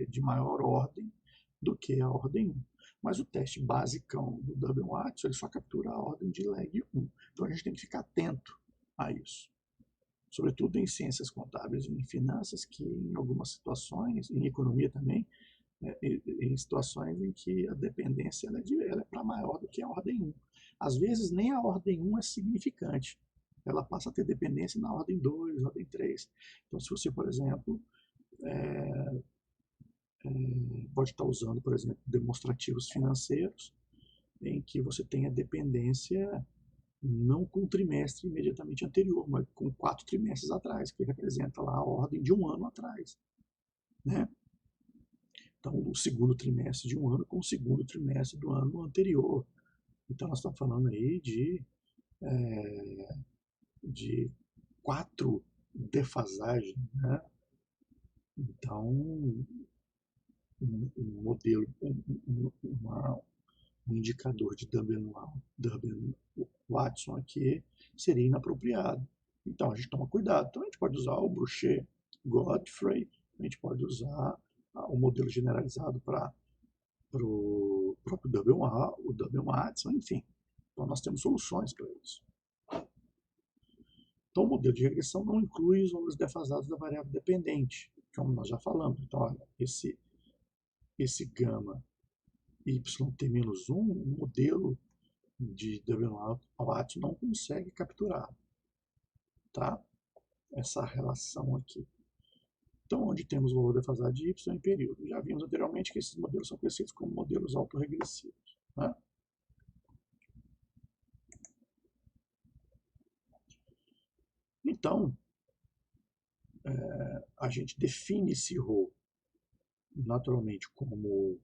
A: de maior ordem do que a ordem 1. Mas o teste basicão do Durbin-Watson ele só captura a ordem de lag 1. Então a gente tem que ficar atento a isso. Sobretudo em ciências contábeis e em finanças, que em algumas situações, em economia também, em situações em que a dependência ela é para maior do que a ordem 1. Às vezes nem a ordem 1 é significante. Ela passa a ter dependência na ordem 2, ordem 3. Então, se você, por exemplo, pode estar usando, por exemplo, demonstrativos financeiros, em que você tem a dependência não com o trimestre imediatamente anterior, mas com 4 trimestres atrás, que representa lá a ordem de um ano atrás. Né? Então, o segundo trimestre de um ano com o segundo trimestre do ano anterior. Então, nós estamos falando aí de 4 defasagens. Né? Então, um modelo, um indicador de Durbin-Watson aqui seria inapropriado. Então, a gente toma cuidado. Então, a gente pode usar o Brochet-Godfrey, a gente pode usar o modelo generalizado para o próprio Durbin-Watson, enfim. Então, nós temos soluções para isso. Então, o modelo de regressão não inclui os valores defasados da variável dependente, como nós já falamos. Então, olha, esse gama yt-1, o modelo de Durbin-Watson não consegue capturar, tá? Essa relação aqui. Então, onde temos o valor defasado de y em período. Já vimos anteriormente que esses modelos são conhecidos como modelos autorregressivos. Né? Então, a gente define esse ρ naturalmente como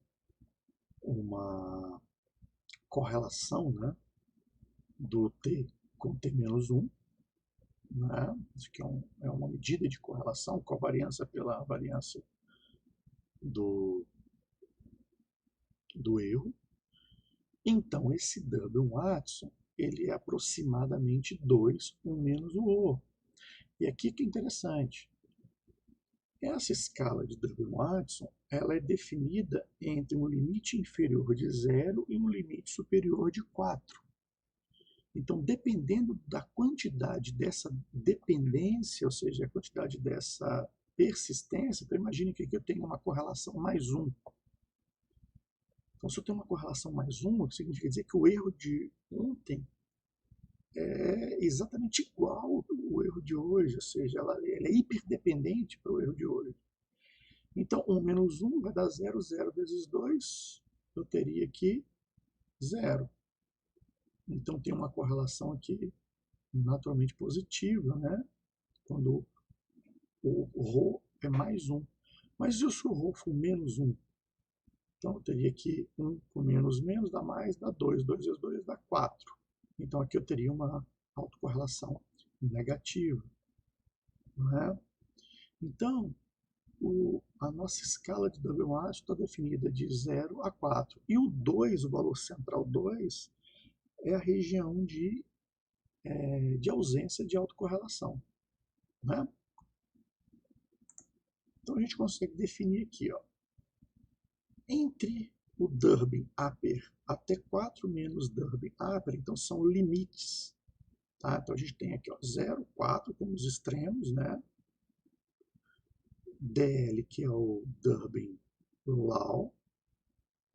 A: uma correlação, né, do t com t-1, né? Isso aqui é uma medida de correlação, covariância pela variância do erro. Então, esse Durbin-Watson ele é aproximadamente 2, 1 menos o ρ. E aqui que é interessante. Essa escala de Durbin-Watson, ela é definida entre um limite inferior de 0 e um limite superior de 4. Então, dependendo da quantidade dessa dependência, ou seja, a quantidade dessa persistência, então imagine que aqui eu tenho uma correlação mais 1. Então, se eu tenho uma correlação mais 1, significa dizer que o erro de ontem é exatamente igual ao erro de hoje, ou seja, ela é hiperdependente para o erro de hoje. Então, 1 menos 1 vai dar 0, 0 vezes 2, eu teria aqui 0. Então, tem uma correlação aqui naturalmente positiva, né? Quando o ρ é mais 1. Mas e se o ρ for menos 1? Então, eu teria aqui 1 com menos menos dá mais, dá 2. 2 vezes 2 dá 4. Então, aqui eu teria uma autocorrelação negativa. Não é? Então, a nossa escala de Durbin-Watson está definida de 0 a 4. E o 2, o valor central 2, é a região de ausência de autocorrelação. Né? Então a gente consegue definir aqui, ó, entre o Durbin-Apper até 4 menos Durbin-Apper, então são limites. Tá? Então a gente tem aqui ó, 0, 4 como os extremos, né? DL, que é o Durbin-Low,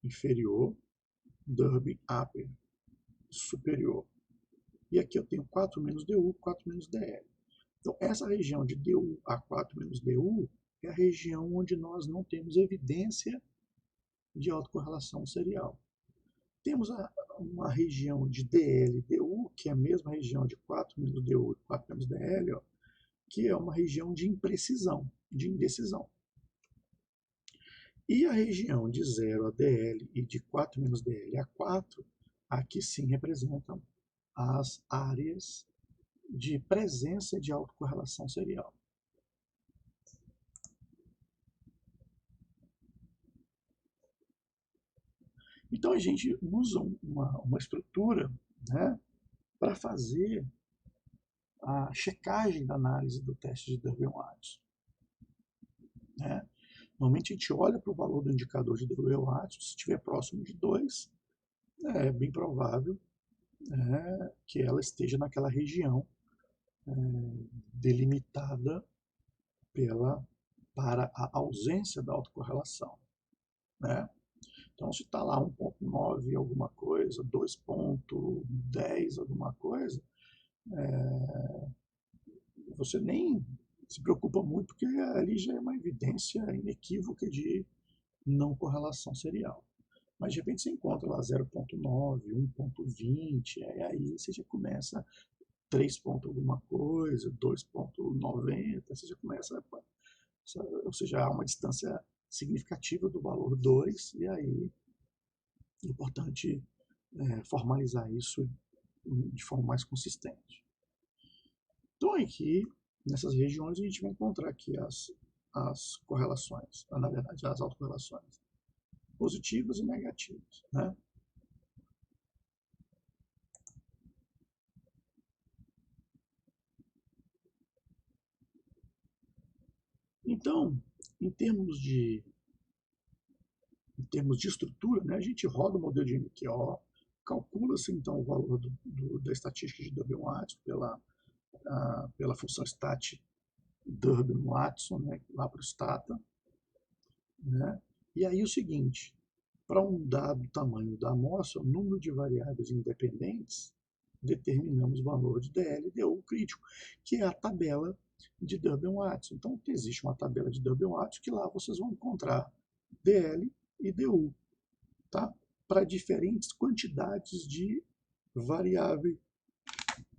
A: inferior, Durbin-Apper, superior. E aqui eu tenho 4 menos DU, 4 menos DL. Então, essa região de DU a 4 menos DU é a região onde nós não temos evidência de autocorrelação serial. Temos uma região de DL e DU, que é a mesma região de 4 menos DU e 4 menos DL, ó, que é uma região de imprecisão, de indecisão. E a região de 0 a DL e de 4 menos DL a 4, aqui sim representam as áreas de presença de autocorrelação serial. Então a gente usa uma estrutura, né, para fazer a checagem da análise do teste de Durbin-Watson. Né? Normalmente a gente olha para o valor do indicador de Durbin-Watson, se estiver próximo de 2, é bem provável que ela esteja naquela região delimitada para a ausência da autocorrelação. Né? Então, se está lá 1.9 alguma coisa, 2.10 alguma coisa, você nem se preocupa muito, porque ali já é uma evidência inequívoca de não correlação serial. Mas de repente você encontra lá 0.9, 1.20, aí você já começa 3 ponto alguma coisa, 2.90, você já começa, ou seja, há uma distância significativa do valor 2, e aí é importante formalizar isso de forma mais consistente. Então aqui, nessas regiões, a gente vai encontrar aqui as correlações, na verdade, as autocorrelações positivas e negativas. Né? Então, em termos de estrutura, né, a gente roda o modelo de MQO, calcula-se então o valor da estatística de Durbin-Watson pela função stat Durbin-Watson, né, lá para o stata. Né? E aí o seguinte, para um dado tamanho da amostra, o número de variáveis independentes, determinamos o valor de DL e DU crítico, que é a tabela de Durbin-Watson. Então, existe uma tabela de Durbin-Watson que lá vocês vão encontrar DL e DU, tá? Para diferentes quantidades de variáveis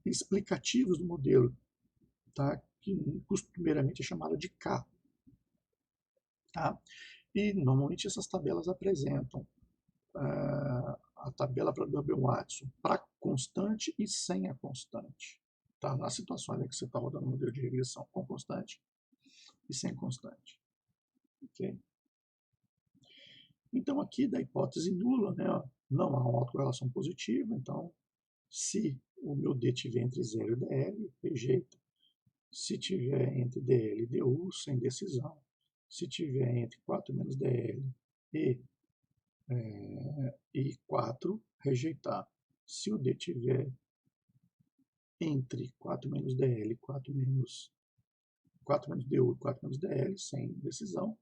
A: explicativas do modelo, tá? Que costumeiramente é chamada de K. Tá? E normalmente essas tabelas apresentam a tabela para Durbin-Watson para constante e sem a constante. Tá? Nas situações em que você está rodando um modelo de regressão com constante e sem constante. Okay? Então aqui da hipótese nula, né, ó, não há uma autocorrelação positiva, então se o meu D estiver entre 0 e DL, rejeita. Se tiver entre DL e DU, sem decisão. Se tiver entre 4 menos DL e 4, rejeitar. Se o D tiver entre 4 menos DL e 4 menos DU e 4 menos DL, sem decisão.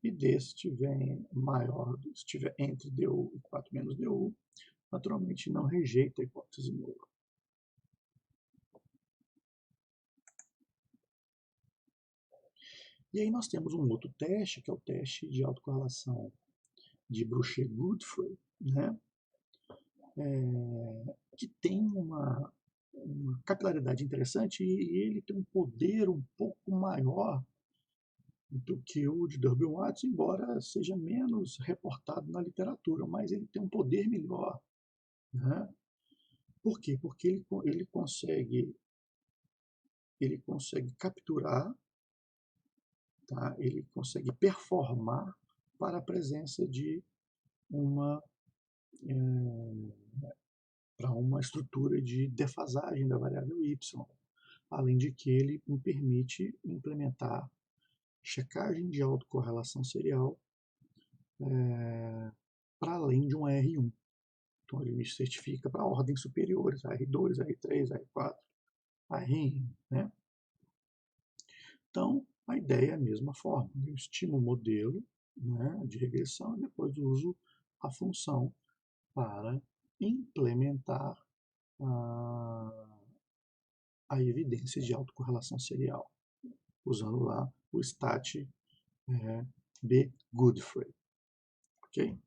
A: E D, se tiver entre DU e 4 menos DU, naturalmente não rejeita a hipótese nula. E aí nós temos um outro teste, que é o teste de autocorrelação de Brochet-Godfrey, né? Que tem uma capilaridade interessante e ele tem um poder um pouco maior do que o de Durbin-Watson, embora seja menos reportado na literatura, mas ele tem um poder melhor. Né? Por quê? Porque ele consegue capturar, tá? Ele consegue performar para a presença de uma estrutura de defasagem da variável y, além de que ele me permite implementar checagem de autocorrelação serial para além de um R1. Então ele me certifica para ordens superiores, R2, R3, R4, RN, né? Então, a ideia é a mesma forma. Eu estimo o modelo, né, de regressão e depois uso a função para implementar a evidência de autocorrelação serial, usando lá o stat B. Godfrey. Ok?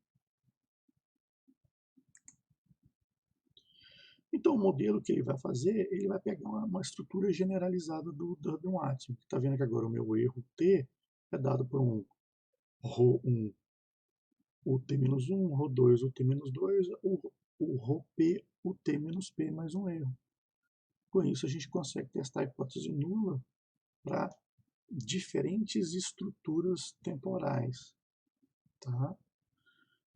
A: Então, o modelo que ele vai fazer, ele vai pegar uma estrutura generalizada do Durbin-Watson. Está vendo que agora o meu erro T é dado por um ρ1, o T-1, ρ2, o T-2, o ρP, o T-P mais um erro. Com isso, a gente consegue testar a hipótese nula para diferentes estruturas temporais. Tá?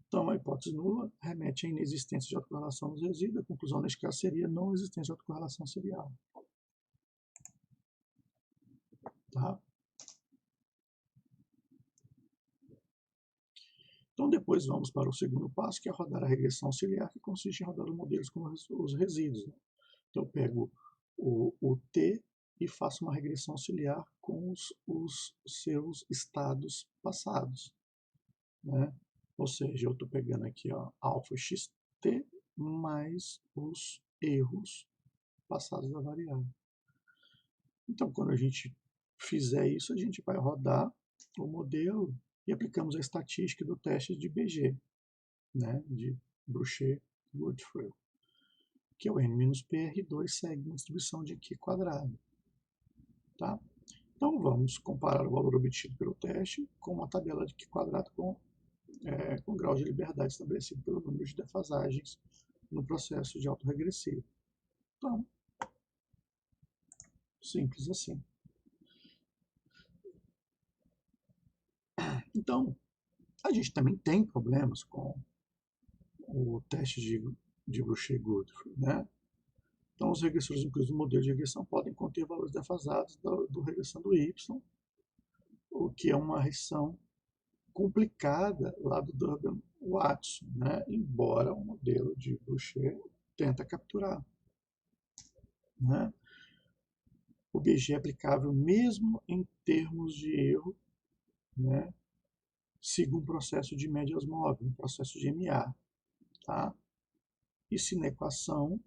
A: Então, a hipótese nula remete à inexistência de autocorrelação nos resíduos. A conclusão, neste caso, seria não existência de autocorrelação serial. Tá? Então, depois vamos para o segundo passo, que é rodar a regressão auxiliar, que consiste em rodar os modelos com os resíduos. Né? Então, eu pego o T e faço uma regressão auxiliar com os seus estados passados. Né? Ou seja, eu estou pegando aqui alfa xt mais os erros passados da variável. Então, quando a gente fizer isso, a gente vai rodar o modelo e aplicamos a estatística do teste de BG, né, de Brochet-Godfrey, que é o n-PR2 segue uma distribuição de Q quadrado. Tá? Então, vamos comparar o valor obtido pelo teste com uma tabela de Q quadrado com grau de liberdade estabelecido pelo número de defasagens no processo de autorregressivo. Então, simples assim. Então, a gente também tem problemas com o teste de Brochet-Godfrey, né? Então, os regressores incluídos no modelo de regressão podem conter valores defasados do regressão do y, o que é uma regressão complicada lá do Durbin-Watson, né? Embora o modelo de Brochet tenta capturar. Né? O BG é aplicável mesmo em termos de erro, né? Siga um processo de médias móveis, um processo de MA. Tá? E se na equação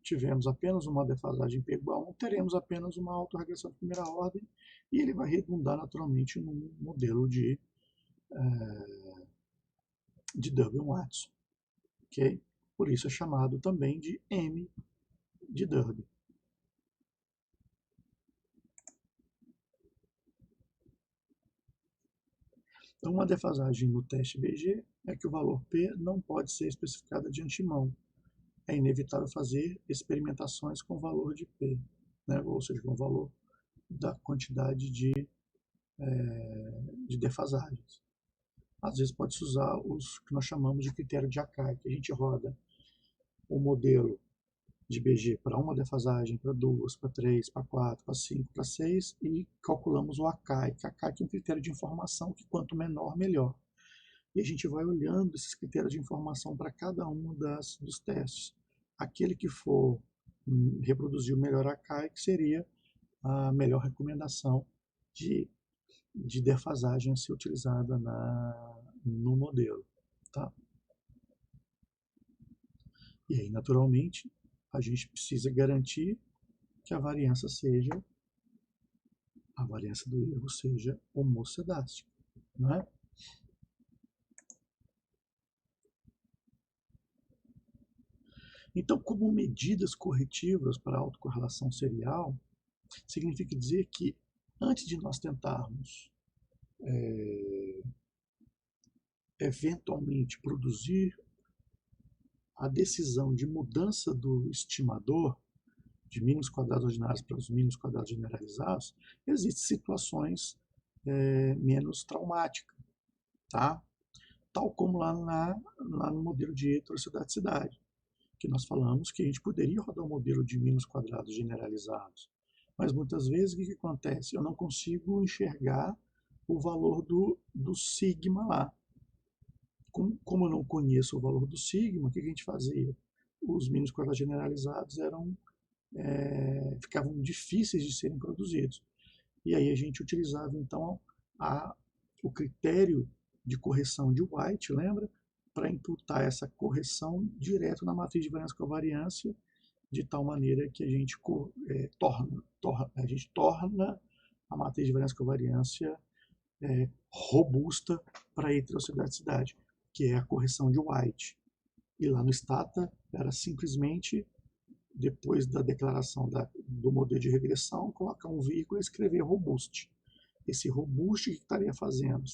A: tivermos apenas uma defasagem P igual a 1, teremos apenas uma autorregressão de primeira ordem e ele vai redundar naturalmente no modelo de Durbin-Watson. Okay? Por isso é chamado também de M de Durbin. Então, uma defasagem no teste BG é que o valor P não pode ser especificado de antemão. É inevitável fazer experimentações com o valor de P, né? Ou seja, com o valor da quantidade de defasagens. Às vezes pode-se usar os que nós chamamos de critério de Akai, que a gente roda o modelo de BG para uma defasagem, para duas, para três, para quatro, para cinco, para seis e calculamos o ACAI, que ACAI é um critério de informação que quanto menor, melhor. E a gente vai olhando esses critérios de informação para cada um dos testes. Aquele que for reproduzir o melhor ACAI, que seria a melhor recomendação de defasagem a ser utilizada no modelo. Tá? E aí, naturalmente, a gente precisa garantir que a variância do erro seja homocedástica. Não é? Então, como medidas corretivas para a autocorrelação serial, significa dizer que antes de nós tentarmos eventualmente produzir a decisão de mudança do estimador de mínimos quadrados ordinários para os mínimos quadrados generalizados, existem situações menos traumáticas, tá? Tal como lá no modelo de heterocidade, que nós falamos que a gente poderia rodar um modelo de mínimos quadrados generalizados, mas muitas vezes o que acontece? Eu não consigo enxergar o valor do sigma lá. Como eu não conheço o valor do sigma, o que a gente fazia? Os mínimos quadrados generalizados ficavam difíceis de serem produzidos. E aí a gente utilizava então o critério de correção de White, lembra? Para imputar essa correção direto na matriz de variância covariância, de tal maneira que a gente torna a matriz de variância covariância robusta para a heterocidade, que é a correção de White. E lá no Stata era simplesmente, depois da declaração do modelo de regressão, colocar um vírgula e escrever robust. Esse robust, o que estaria fazendo?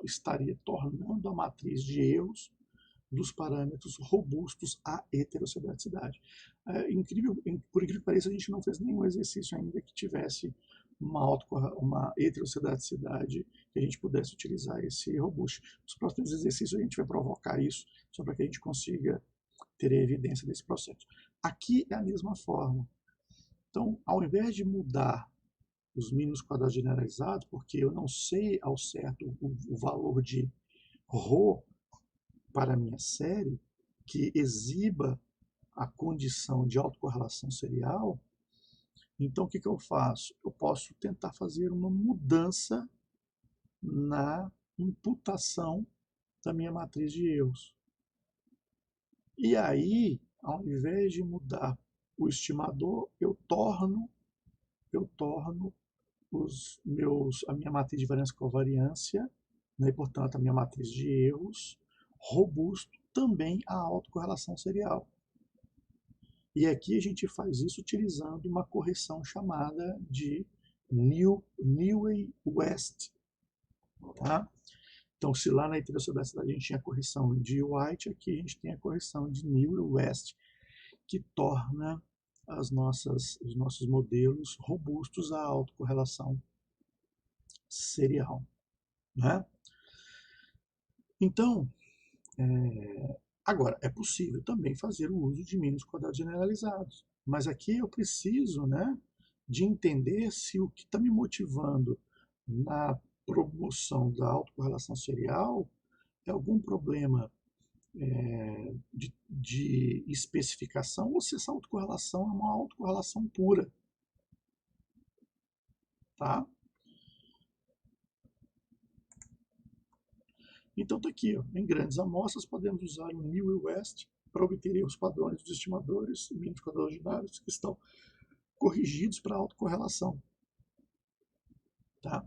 A: Estaria tornando a matriz de erros dos parâmetros robustos à heterocidade. Por incrível que pareça, a gente não fez nenhum exercício ainda que tivesse uma heterocidade que a gente pudesse utilizar esse robust. Nos próximos exercícios a gente vai provocar isso, só para que a gente consiga ter a evidência desse processo. Aqui é a mesma forma. Então, ao invés de mudar os mínimos quadrados generalizados, porque eu não sei ao certo o valor de ρ para a minha série, que exiba a condição de autocorrelação serial, então o que eu faço? Eu posso tentar fazer uma mudança na imputação da minha matriz de erros. E aí, ao invés de mudar o estimador, eu torno a minha matriz de variância covariância, né, e, portanto, a minha matriz de erros, robusto também à autocorrelação serial. E aqui a gente faz isso utilizando uma correção chamada de Newey-West. Tá? Então, se lá na heterocidade a gente tinha a correção de White, aqui a gente tem a correção de Newey-West, que torna os nossos modelos robustos à autocorrelação serial. Né? Então, agora, é possível também fazer o uso de mínimos quadrados generalizados, mas aqui eu preciso, né, de entender se o que está me motivando na promoção da autocorrelação serial é algum problema de especificação ou se essa autocorrelação é uma autocorrelação pura. Tá? Então está aqui, ó, em grandes amostras podemos usar o Newey-West para obter erros padrões dos estimadores e mínimos quadrados ordinários que estão corrigidos para autocorrelação. Tá?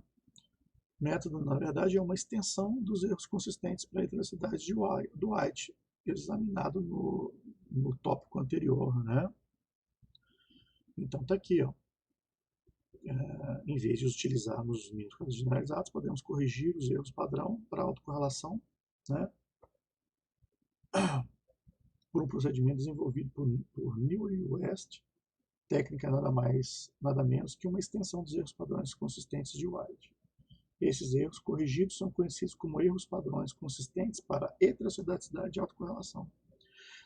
A: O método, na verdade, é uma extensão dos erros consistentes para a heterocidade do White, examinado no tópico anterior. Né? Então está aqui, ó. Em vez de utilizarmos os mínimos quadrados generalizados, podemos corrigir os erros padrão para autocorrelação, né? Por um procedimento desenvolvido por Newey-West, técnica nada menos que uma extensão dos erros padrões consistentes de White. Esses erros corrigidos são conhecidos como erros padrões consistentes para heterocidade e autocorrelação.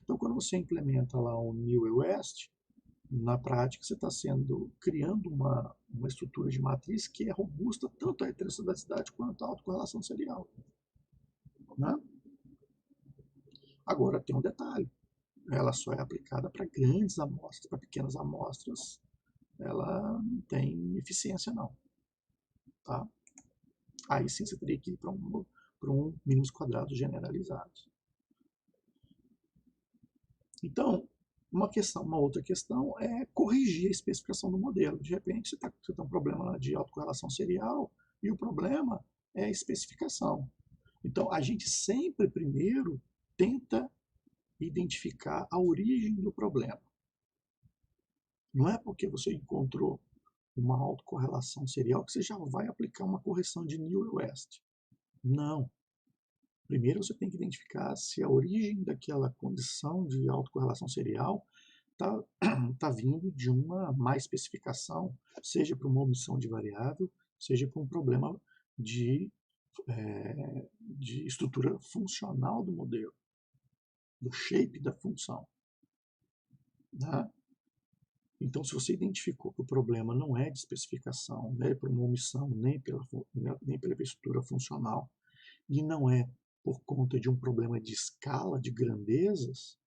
A: Então, quando você implementa lá um New e West, na prática você está criando uma estrutura de matriz que é robusta tanto à heterocidade quanto à autocorrelação serial. Né? Agora, tem um detalhe. Ela só é aplicada para grandes amostras, para pequenas amostras, ela não tem eficiência não. Tá? Aí sim você teria que ir para um mínimos quadrados generalizados. Então, uma outra questão é corrigir a especificação do modelo. De repente, você tem um problema lá de autocorrelação serial e o problema é a especificação. Então, a gente sempre primeiro tenta identificar a origem do problema. Não é porque você encontrou uma autocorrelação serial que você já vai aplicar uma correção de New e West. Não. Primeiro você tem que identificar se a origem daquela condição de autocorrelação serial está vindo de uma má especificação, seja por uma omissão de variável, seja por um problema de estrutura funcional do modelo, do shape da função. Né? Então, se você identificou que o problema não é de especificação, não é por uma omissão, nem pela estrutura funcional, e não é por conta de um problema de escala, de grandezas,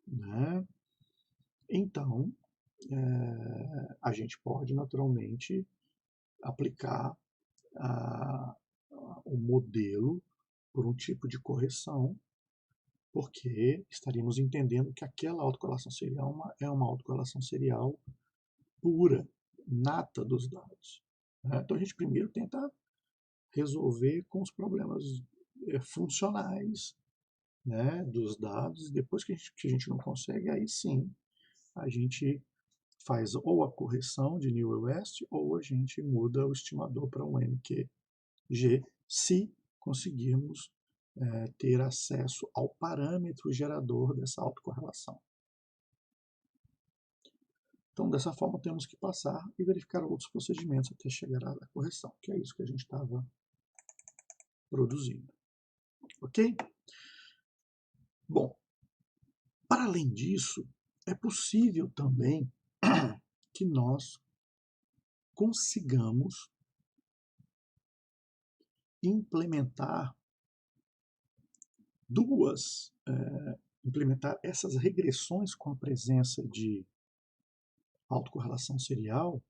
A: né? Então a gente pode naturalmente aplicar o modelo por um tipo de correção, porque estaríamos entendendo que aquela autocorrelação serial é uma autocorrelação serial pura, nata dos dados. Né? Então a gente primeiro tenta resolver com os problemas funcionais, né, dos dados, e depois que a gente não consegue, aí sim a gente faz ou a correção de New e West ou a gente muda o estimador para um MQG, se conseguirmos ter acesso ao parâmetro gerador dessa autocorrelação. Então, dessa forma, temos que passar e verificar outros procedimentos até chegar à correção, que é isso que a gente estava produzindo. Ok? Bom, para além disso, é possível também que nós consigamos implementar implementar essas regressões com a presença de autocorrelação serial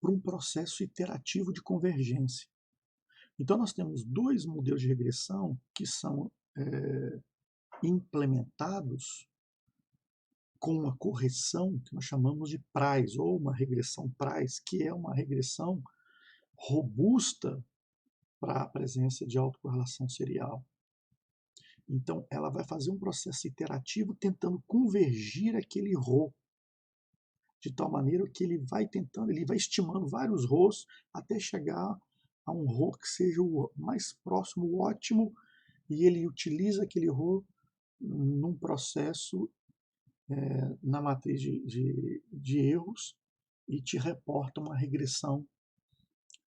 A: para um processo iterativo de convergência. Então, nós temos dois modelos de regressão que são implementados com uma correção que nós chamamos de Price, ou uma regressão Price, que é uma regressão robusta para a presença de autocorrelação serial. Então, ela vai fazer um processo iterativo tentando convergir aquele ρ, de tal maneira que ele vai estimando vários ρs até chegar a um ρ que seja o mais próximo, o ótimo, e ele utiliza aquele ρ num processo na matriz de erros e te reporta uma regressão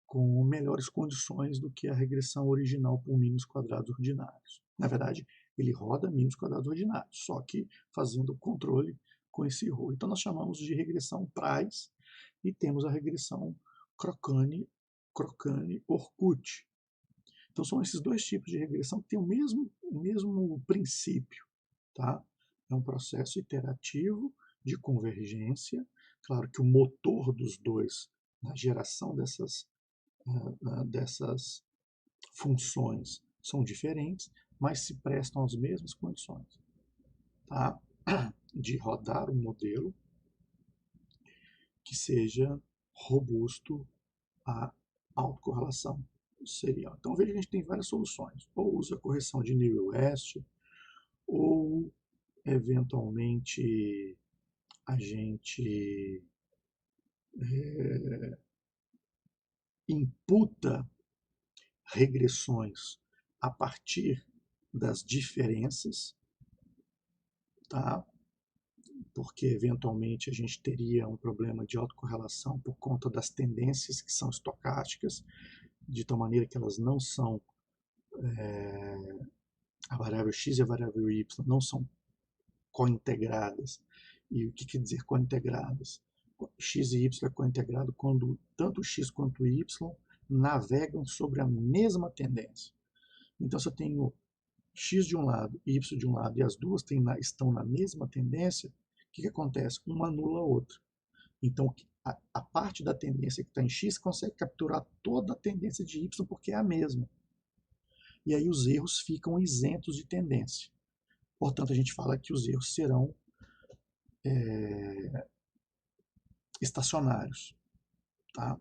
A: com melhores condições do que a regressão original por mínimos quadrados ordinários. Na verdade, ele roda mínimos quadrados ordinários, só que fazendo o controle com esse ρ. Então, nós chamamos de regressão Price e temos a regressão Crocani-Orkut. Então, são esses dois tipos de regressão que têm o mesmo princípio. Tá? É um processo iterativo de convergência. Claro que o motor dos dois na geração dessas funções são diferentes, mas se prestam às mesmas condições, tá? De rodar um modelo que seja robusto à autocorrelação serial. Então veja que a gente tem várias soluções. Ou usa a correção de New e West, ou eventualmente a gente imputa regressões a partir das diferenças, tá? Porque eventualmente a gente teria um problema de autocorrelação por conta das tendências que são estocásticas, de tal maneira que elas não são, a variável x e a variável y não são cointegradas. E o que quer dizer cointegradas? X e Y é cointegrado quando tanto x quanto y navegam sobre a mesma tendência. Então, se eu tenho x de um lado e y de um lado e as duas estão na mesma tendência, o que acontece? Uma anula a outra. Então, a parte da tendência que está em x consegue capturar toda a tendência de y porque é a mesma. E aí os erros ficam isentos de tendência. Portanto, a gente fala que os erros serão estacionários. Tá?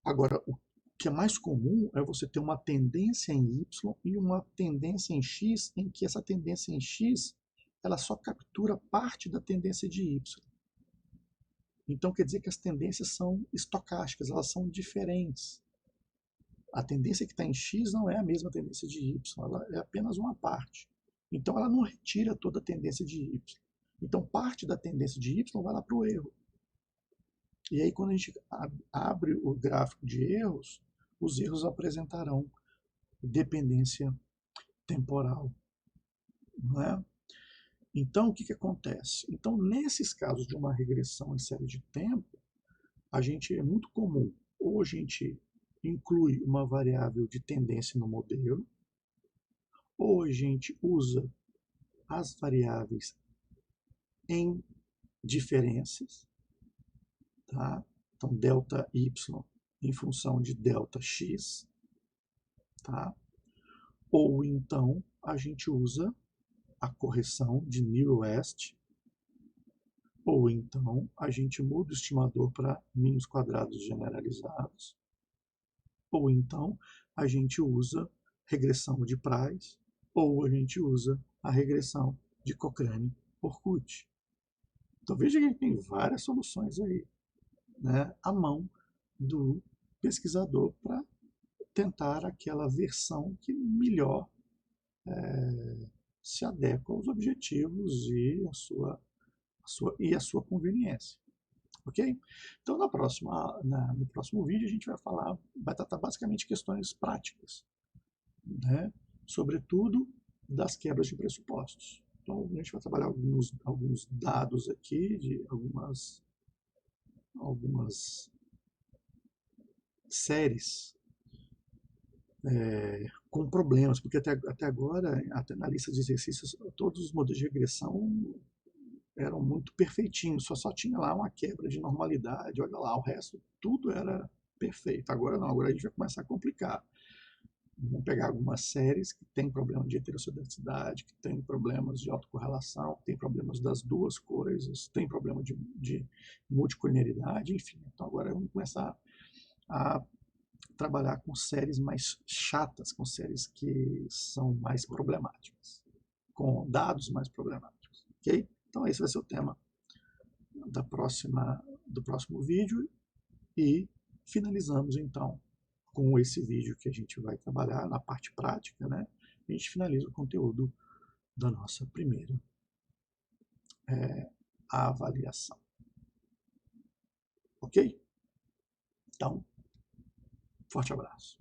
A: Agora, o que é mais comum é você ter uma tendência em y e uma tendência em x, em que essa tendência em x ela só captura parte da tendência de y. Então quer dizer que as tendências são estocásticas, elas são diferentes. A tendência que está em x não é a mesma tendência de y, ela é apenas uma parte. Então ela não retira toda a tendência de y. Então parte da tendência de y vai lá para o erro. E aí quando a gente abre o gráfico de erros, os erros apresentarão dependência temporal. Não é? Então o que acontece? Então nesses casos de uma regressão em série de tempo, é muito comum, ou a gente inclui uma variável de tendência no modelo, ou a gente usa as variáveis em diferenças, tá? Então, delta y em função de delta x, tá? Ou então a gente usa a correção de Near West, ou então a gente muda o estimador para mínimos quadrados generalizados, ou então a gente usa regressão de Price, ou a gente usa a regressão de Cochrane-Orkut. Então veja que tem várias soluções aí, né, à mão do pesquisador para tentar aquela versão que melhor se adequa aos objetivos e a sua conveniência. Ok? Então, no próximo vídeo, a gente vai tratar basicamente questões práticas, né? Sobretudo das quebras de pressupostos. Então, a gente vai trabalhar alguns dados aqui, de algumas séries com problemas, porque até agora, até na lista de exercícios, todos os modelos de regressão eram muito perfeitinhos, só tinha lá uma quebra de normalidade, olha lá, o resto tudo era perfeito. Agora não, agora a gente vai começar a complicar. Vamos pegar algumas séries que têm problema de heterossedacidade, que têm problemas de autocorrelação, que têm problemas das duas coisas, tem problema de multicolinearidade, enfim. Então agora vamos começar a trabalhar com séries mais chatas, com séries que são mais problemáticas, com dados mais problemáticos, ok? Então esse vai ser o tema do próximo vídeo e finalizamos então com esse vídeo que a gente vai trabalhar na parte prática, né? A gente finaliza o conteúdo da nossa primeira avaliação. Ok? Então, forte abraço.